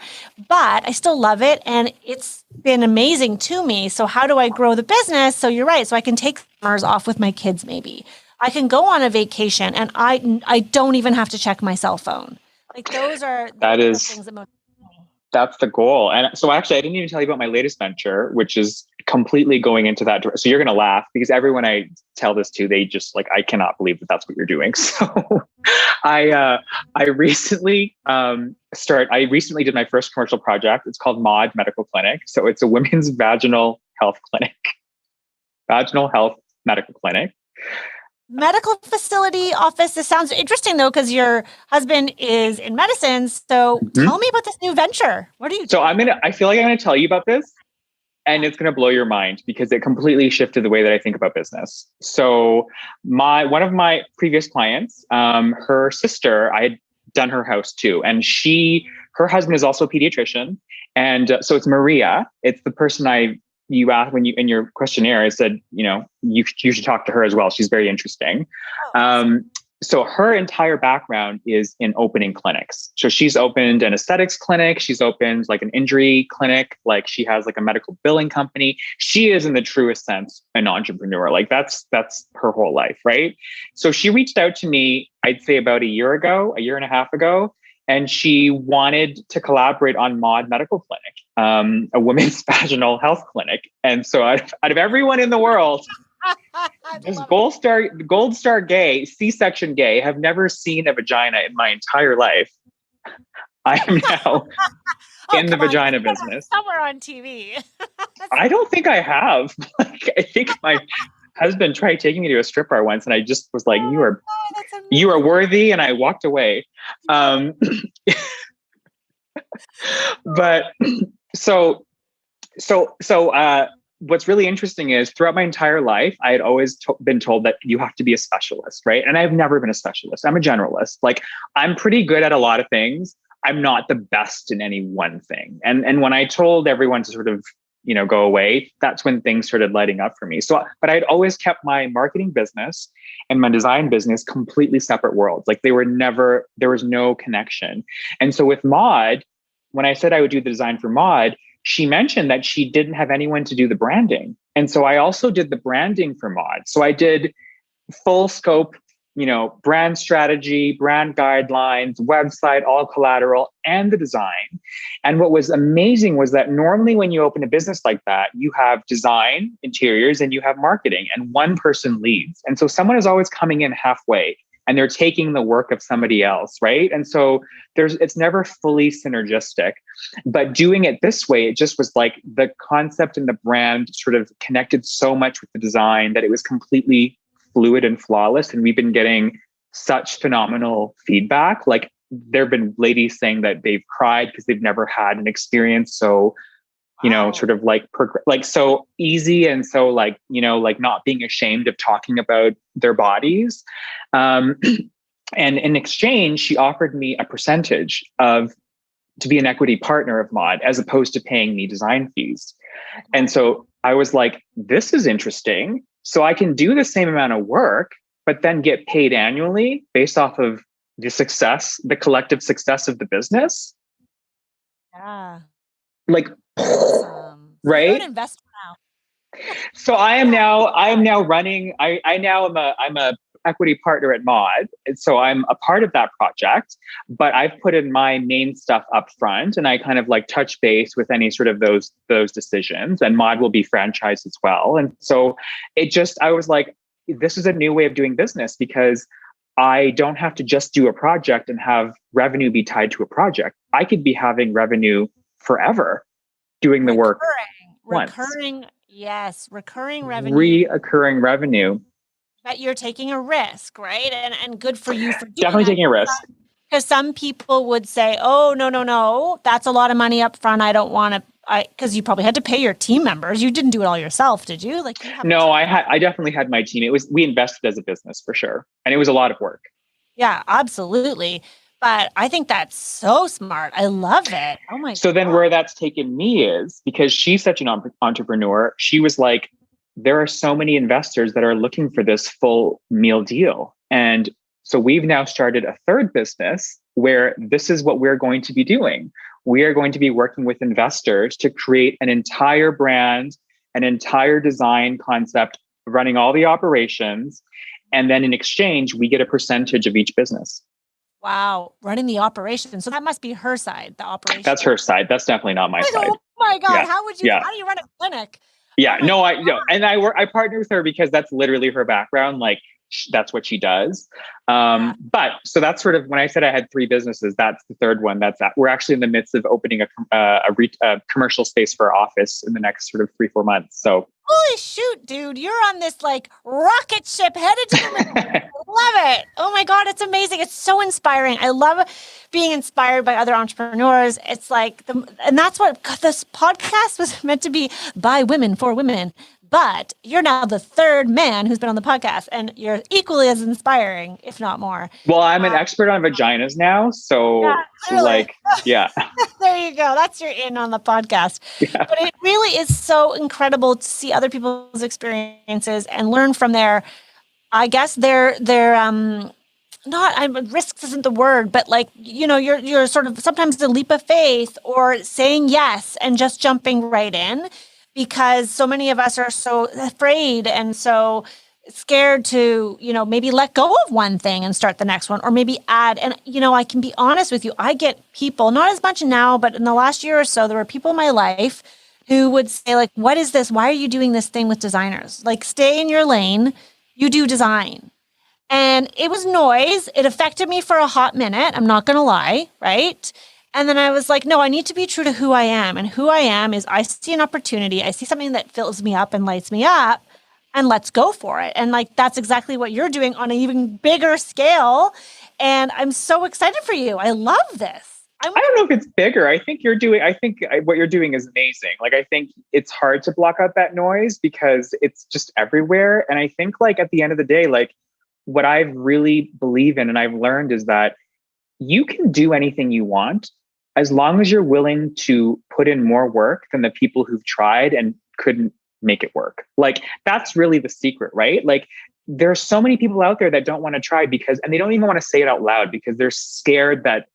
but I still love it. And it's been amazing to me. So how do I grow the business? So you're right. So I can take summers off with my kids. Maybe I can go on a vacation and I don't even have to check my cell phone. Like, those are the things that motivate me. That's the goal. And so actually, I didn't even tell you about my latest venture, which is completely going into that. So you're going to laugh, because everyone I tell this to, they just like, I cannot believe that that's what you're doing. So I recently did my first commercial project. It's called Maud Medical Clinic. So it's a women's vaginal health medical clinic. Medical facility office. This sounds interesting though, because your husband is in medicine. So tell me about this new venture. What are you doing? So I feel like I'm going to tell you about this, and it's going to blow your mind, because it completely shifted the way that I think about business. So one of my previous clients, her sister, I had done her house too. And her husband is also a pediatrician. And so it's Maria. It's the person I you asked when you in your questionnaire, I said, you should talk to her as well. She's very interesting. So her entire background is in opening clinics. So she's opened an aesthetics clinic. She's opened like an injury clinic. Like she has like a medical billing company. She is in the truest sense an entrepreneur. Like that's her whole life, right? So she reached out to me, I'd say about a year and a half ago, and she wanted to collaborate on Mod Medical Clinic, a women's vaginal health clinic. And so out of everyone in the world, this gold star gay, C-section gay, have never seen a vagina in my entire life. I am now in the vagina business. Somewhere on TV. I don't think I have. I think my husband tried taking me to a strip bar once, and I just was like, you are worthy. And I walked away. But so what's really interesting is throughout my entire life, I had always been told that you have to be a specialist, right? And I've never been a specialist. I'm a generalist. Like I'm pretty good at a lot of things. I'm not the best in any one thing. And when I told everyone to sort of, go away, that's when things started lighting up for me. So, but I'd always kept my marketing business and my design business completely separate worlds. Like there was no connection. And so with Mod, when I said I would do the design for Mod, she mentioned that she didn't have anyone to do the branding. And so I also did the branding for Mod. So I did full scope, brand strategy, brand guidelines, website, all collateral, and the design. And what was amazing was that normally when you open a business like that, you have design, interiors, and you have marketing, and one person leads. And so someone is always coming in halfway and they're taking the work of somebody else, right? And so it's never fully synergistic. But doing it this way, it just was like the concept and the brand sort of connected so much with the design that it was completely fluid and flawless. And we've been getting such phenomenal feedback. Like there have been ladies saying that they've cried because they've never had an experience so sort of like so easy and so like not being ashamed of talking about their bodies. And in exchange, she offered me a percentage to be an equity partner of Mod as opposed to paying me design fees. And so I was like, this is interesting. So I can do the same amount of work, but then get paid annually based off of the collective success of the business. Yeah. Like, right? You're an investor now. So I am now running. I'm a equity partner at Mod, and so I'm a part of that project. But I've put in my main stuff up front, and I kind of like touch base with any sort of those decisions. And Mod will be franchised as well. And so I was like, this is a new way of doing business because I don't have to just do a project and have revenue be tied to a project. I could be having revenue forever doing the work. Recurring revenue. Reoccurring revenue. But you're taking a risk, right? And good for you for doing Definitely taking a risk. Because some people would say, oh, no, that's a lot of money up front. I don't want to, because you probably had to pay your team members. You didn't do it all yourself, did you? No, I definitely had my team. We invested as a business for sure. And it was a lot of work. Yeah, absolutely. But I think that's so smart. I love it. Oh my God. So then where that's taken me is because she's such an entrepreneur, she was like, there are so many investors that are looking for this full meal deal. And so we've now started a third business where this is what we're going to be doing. We are going to be working with investors to create an entire brand, an entire design concept, running all the operations. And then in exchange, we get a percentage of each business. Wow. Running the operation. So that must be her side, the operation. That's her side. That's definitely not my side. Oh my God. Yeah. How do you run a clinic? Yeah, and I partner with her because that's literally her background. Like that's what she does. But so that's sort of when I said I had three businesses, that's the third one. We're actually in the midst of opening a commercial space for our office in the next sort of 3-4 months. So holy shoot, dude, you're on this like rocket ship headed to the moon. I love it. Oh my God, it's amazing. It's so inspiring. I love being inspired by other entrepreneurs. It's like, and that's what this podcast was meant to be, by women for women. but you're now the third man who's been on the podcast, and you're equally as inspiring, if not more. Well, I'm an expert on vaginas now. Yeah, So clearly. yeah. There you go. That's your in on the podcast. Yeah. But it really is so incredible to see other people's experiences and learn from their, I guess not risks isn't the word, but like, you're sort of sometimes the leap of faith or saying yes and just jumping right in, because so many of us are so afraid and so scared to, maybe let go of one thing and start the next one, or maybe add. And, I can be honest with you, I get people, not as much now, but in the last year or so, there were people in my life who would say, like, what is this? Why are you doing this thing with designers? Like, stay in your lane. You do design. And it was noise. It affected me for a hot minute. I'm not going to lie. Right. And then I was like, no, I need to be true to who I am. And who I am is I see an opportunity. I see something that fills me up and lights me up, and let's go for it. And like, that's exactly what you're doing on an even bigger scale. And I'm so excited for you. I love this. I don't know if it's bigger. I think what you're doing is amazing. Like, I think it's hard to block out that noise because it's just everywhere. And I think, like, at the end of the day, like, what I really believe in and I've learned is that you can do anything you want as long as you're willing to put in more work than the people who've tried and couldn't make it work. Like, that's really the secret, right? Like, there's so many people out there that don't want to try and they don't even want to say it out loud because they're scared that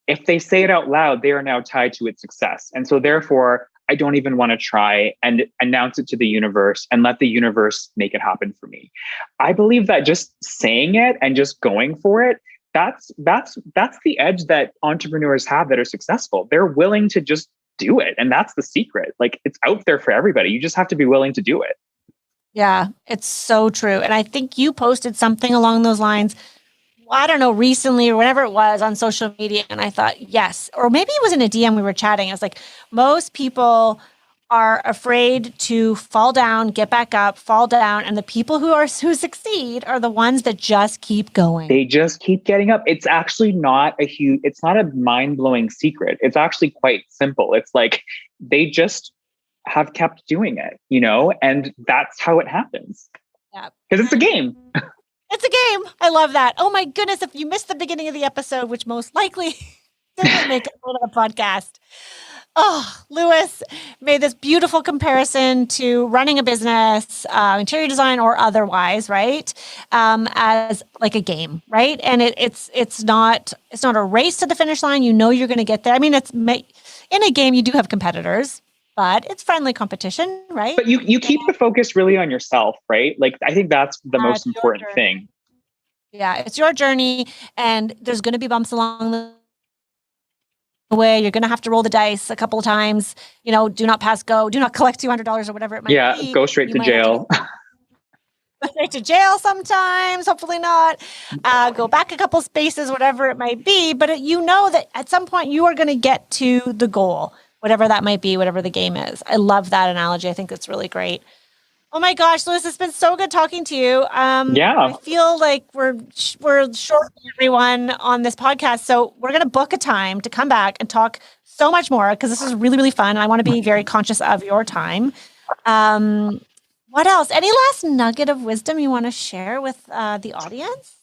if they say it out loud, they are now tied to its success. And so therefore, I don't even want to try and announce it to the universe and let the universe make it happen for me. I believe that just saying it and just going for it, that's the edge that entrepreneurs have that are successful. They're willing to just do it. And that's the secret. Like, it's out there for everybody. You just have to be willing to do it. Yeah, it's so true. And I think you posted something along those lines, I don't know, recently or whatever it was on social media. And I thought, yes, or maybe it was in a DM we were chatting. I was like, most people are afraid to fall down, get back up, fall down. And the people who succeed are the ones that just keep going. They just keep getting up. It's actually it's not a mind-blowing secret. It's actually quite simple. It's like, they just have kept doing it, and that's how it happens. Yeah. Because it's a game. It's a game. I love that. Oh my goodness. If you missed the beginning of the episode, which most likely didn't make it on the podcast. Oh, Louis made this beautiful comparison to running a business, interior design or otherwise, right? As like a game, right? And it's not a race to the finish line. You're going to get there. I mean, in a game, you do have competitors, but it's friendly competition, right? But you keep the focus really on yourself, right? Like, I think that's the most important thing. Yeah, it's your journey, and there's going to be bumps along the way. You're going to have to roll the dice a couple of times. Do not pass go. Do not collect $200 or whatever it might be. Yeah, go straight to jail. Go straight to jail sometimes. Hopefully not. Go back a couple spaces, whatever it might be. But that at some point you are going to get to the goal, whatever that might be, whatever the game is. I love that analogy. I think it's really great. Oh my gosh, Louis, it's been so good talking to you. I feel like we're short everyone on this podcast. So we're going to book a time to come back and talk so much more, because this is really, really fun. I want to be very conscious of your time. What else? Any last nugget of wisdom you want to share with the audience?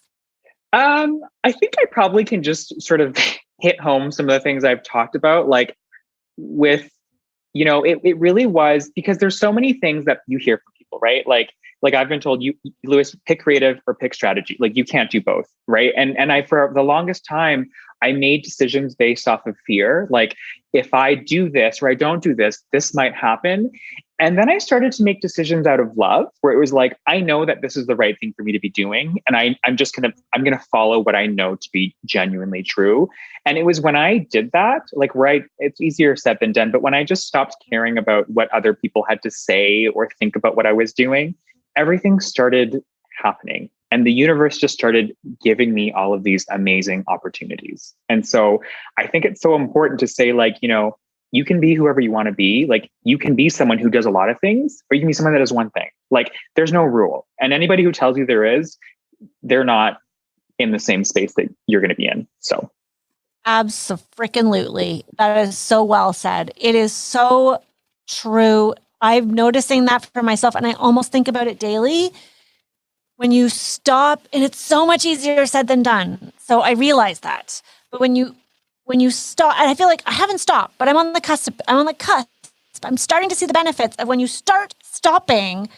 I think I probably can just sort of hit home some of the things I've talked about, like with, it really was because there's so many things that you hear from people, right? Like I've been told, Louis, pick creative or pick strategy. Like, you can't do both, right? And I, for the longest time, I made decisions based off of fear. Like, if I do this or I don't do this, this might happen. And then I started to make decisions out of love, where it was like, I know that this is the right thing for me to be doing. And I'm going to follow what I know to be genuinely true. And it was when I did that, like, it's easier said than done. But when I just stopped caring about what other people had to say or think about what I was doing, everything started happening. And the universe just started giving me all of these amazing opportunities. And so I think it's so important to say, like, you can be whoever you want to be. Like, you can be someone who does a lot of things, or you can be someone that does one thing. Like, there's no rule. And anybody who tells you there is, they're not in the same space that you're going to be in. So. Abso-freaking-lutely. That is so well said. It is so true. I'm noticing that for myself, and I almost think about it daily. When you stop, and it's so much easier said than done. So I realize that. But when you stop, and I feel like I haven't stopped, but I'm on the cusp. I'm starting to see the benefits of when you start stopping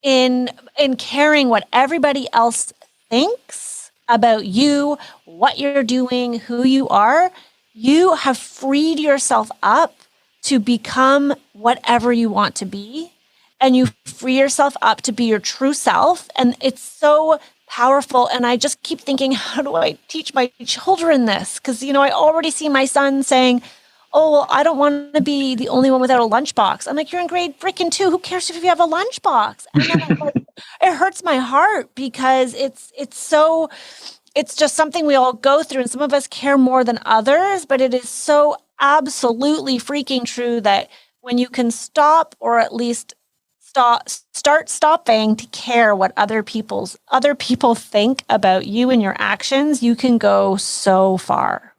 in caring what everybody else thinks about you, what you're doing, who you are. You have freed yourself up to become whatever you want to be, and you free yourself up to be your true self. And it's so powerful. And I just keep thinking, how do I teach my children this? Because, I already see my son saying, oh, well, I don't want to be the only one without a lunchbox. I'm like, you're in grade freaking 2. Who cares if you have a lunchbox? And then it hurts my heart because it's just something we all go through, and some of us care more than others, but it is so absolutely freaking true that when you can stop, or at least start stopping to care what other people think about you and your actions, you can go so far.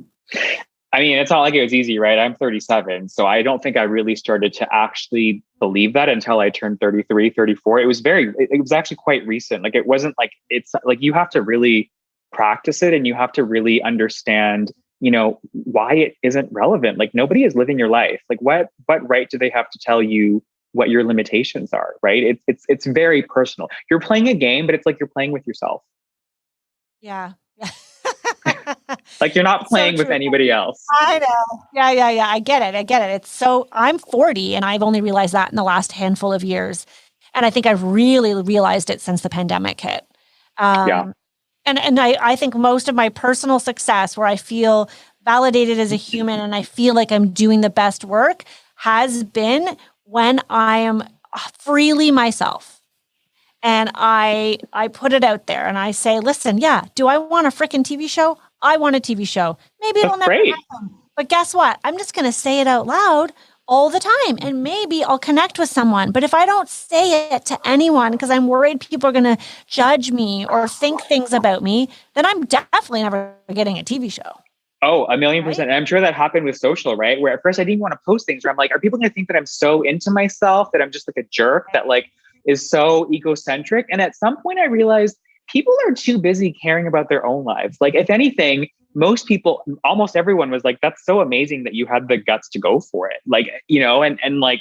I mean, it's not like it was easy, right? I'm 37. So I don't think I really started to actually believe that until I turned 33, 34. It was actually quite recent. Like, it wasn't like, it's like, you have to really practice it, and you have to really understand, why it isn't relevant. Like, nobody is living your life. Like, what right do they have to tell you what your limitations are, right? It's very personal. You're playing a game, but it's like you're playing with yourself. Yeah. Like, you're not playing with anybody else. I know. Yeah. I get it. I'm 40, and I've only realized that in the last handful of years. And I think I've really realized it since the pandemic hit. And I think most of my personal success, where I feel validated as a human and I feel like I'm doing the best work, has been when I am freely myself. And I put it out there, and I say, listen, do I want a freaking TV show? I want a TV show. Maybe it'll never happen. But guess what? I'm just going to say it out loud all the time, and maybe I'll connect with someone. But if I don't say it to anyone because I'm worried people are going to judge me or think things about me, then I'm definitely never getting a TV show. Oh, 1,000,000%. And I'm sure that happened with social, right? Where at first I didn't want to post things where I'm like, are people going to think that I'm so into myself, that I'm just like a jerk that like is so egocentric? And at some point I realized people are too busy caring about their own lives. Like, if anything, most people, almost everyone was like, that's so amazing that you had the guts to go for it. Like, and like,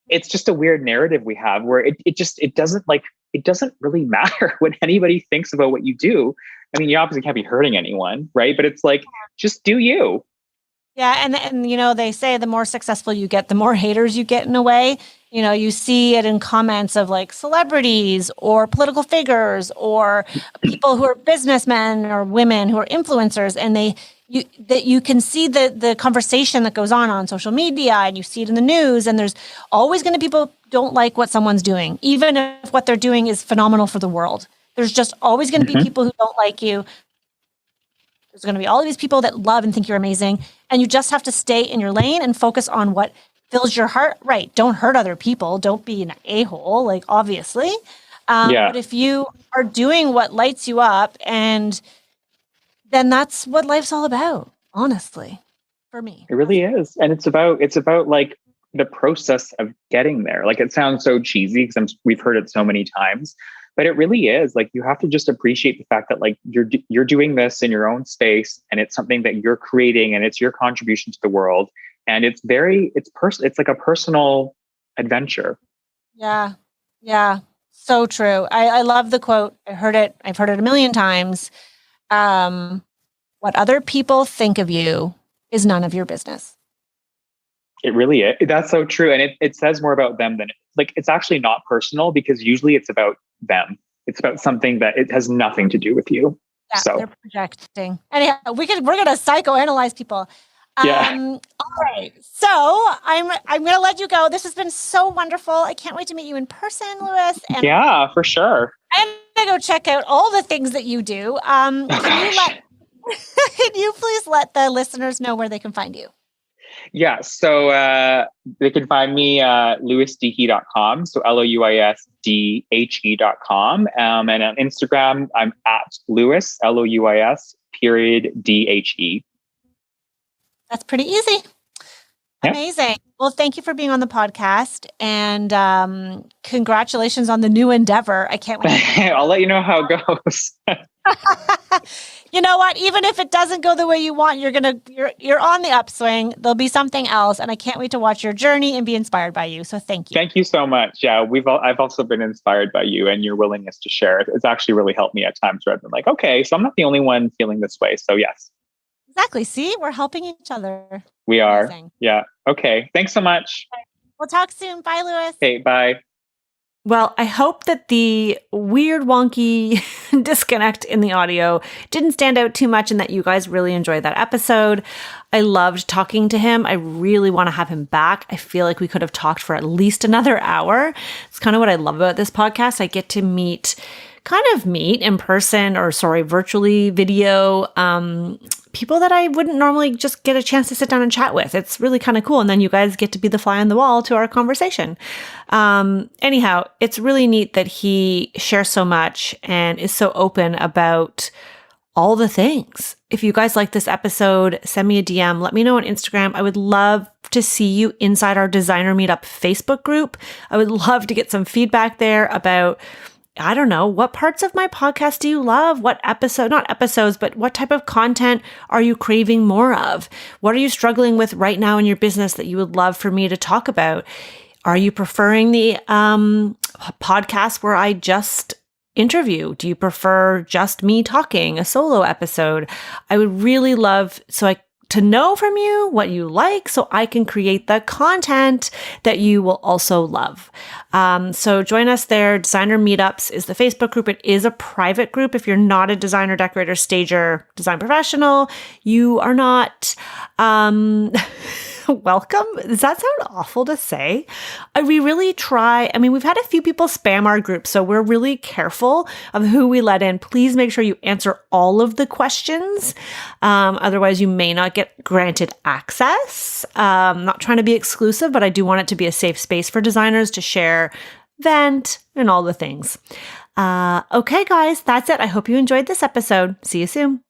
it's just a weird narrative we have where it doesn't really matter what anybody thinks about what you do. I mean, you obviously can't be hurting anyone, right? But it's like, just do you. Yeah. And they say the more successful you get, the more haters you get in a way. You see it in comments of like celebrities or political figures or people who are businessmen or women who are influencers. And you can see the conversation that goes on social media, and you see it in the news. And there's always going to be people who don't like what someone's doing, even if what they're doing is phenomenal for the world. There's just always going to be people who don't like you. There's going to be all of these people that love and think you're amazing. And you just have to stay in your lane and focus on what fills your heart. Right. Don't hurt other people. Don't be an a-hole, like, obviously. But if you are doing what lights you up, and then that's what life's all about, honestly, for me. It really is. And it's about like the process of getting there. Like, it sounds so cheesy because we've heard it so many times, but it really is. Like, you have to just appreciate the fact that like you're doing this in your own space, and it's something that you're creating, and it's your contribution to the world. And it's like a personal adventure. Yeah. Yeah. So true. I love the quote. I've heard it 1,000,000 times. What other people think of you is none of your business. It really is. That's so true. And it says more about them than it's actually not personal, because usually it's about them. It's about something that it has nothing to do with you. Yeah, so they're projecting. Anyhow, we're going to psychoanalyze people. All right. So I'm going to let you go. This has been so wonderful. I can't wait to meet you in person, Louis. And yeah, for sure. I'm going to go check out all the things that you do. Can you please let the listeners know where they can find you? Yeah. So they can find me louisdhe.com. So LOUISDHE.com. And on Instagram, I'm at Louis, LOUIS, _DHE. That's pretty easy. Yeah. Amazing. Well, thank you for being on the podcast, and congratulations on the new endeavor. I can't wait. I'll let you know how it goes. You know what? Even if it doesn't go the way you want, you're on the upswing. There'll be something else, and I can't wait to watch your journey and be inspired by you. So thank you. Thank you so much. Yeah, I've also been inspired by you and your willingness to share. It's actually really helped me at times where I've been like, okay, so I'm not the only one feeling this way. So yes. Exactly. See, we're helping each other. We are. Amazing. Yeah. Okay. Thanks so much. We'll talk soon. Bye, Louis. Okay. Bye. Well, I hope that the weird, wonky disconnect in the audio didn't stand out too much and that you guys really enjoyed that episode. I loved talking to him. I really want to have him back. I feel like we could have talked for at least another hour. It's kind of what I love about this podcast. I get to meet in person or virtually video, people that I wouldn't normally just get a chance to sit down and chat with. It's really kind of cool. And then you guys get to be the fly on the wall to our conversation. Anyhow, it's really neat that he shares so much and is so open about all the things. If you guys like this episode, send me a DM. Let me know on Instagram. I would love to see you inside our Designer Meetup Facebook group. I would love to get some feedback there about, I don't know, what parts of my podcast do you love? What not episodes, but what type of content are you craving more of? What are you struggling with right now in your business that you would love for me to talk about? Are you preferring the podcast where I just interview? Do you prefer just me talking, a solo episode? I would really love to know from you what you like so I can create the content that you will also love. So join us there. Designer Meetups is the Facebook group. It is a private group. If you're not a designer, decorator, stager, design professional, you are not welcome. Does that sound awful to say? We really try. I mean, we've had a few people spam our group, so we're really careful of who we let in. Please make sure you answer all of the questions. Otherwise, you may not get granted access. I'm not trying to be exclusive, but I do want it to be a safe space for designers to share, vent, and all the things. Okay, guys, that's it. I hope you enjoyed this episode. See you soon.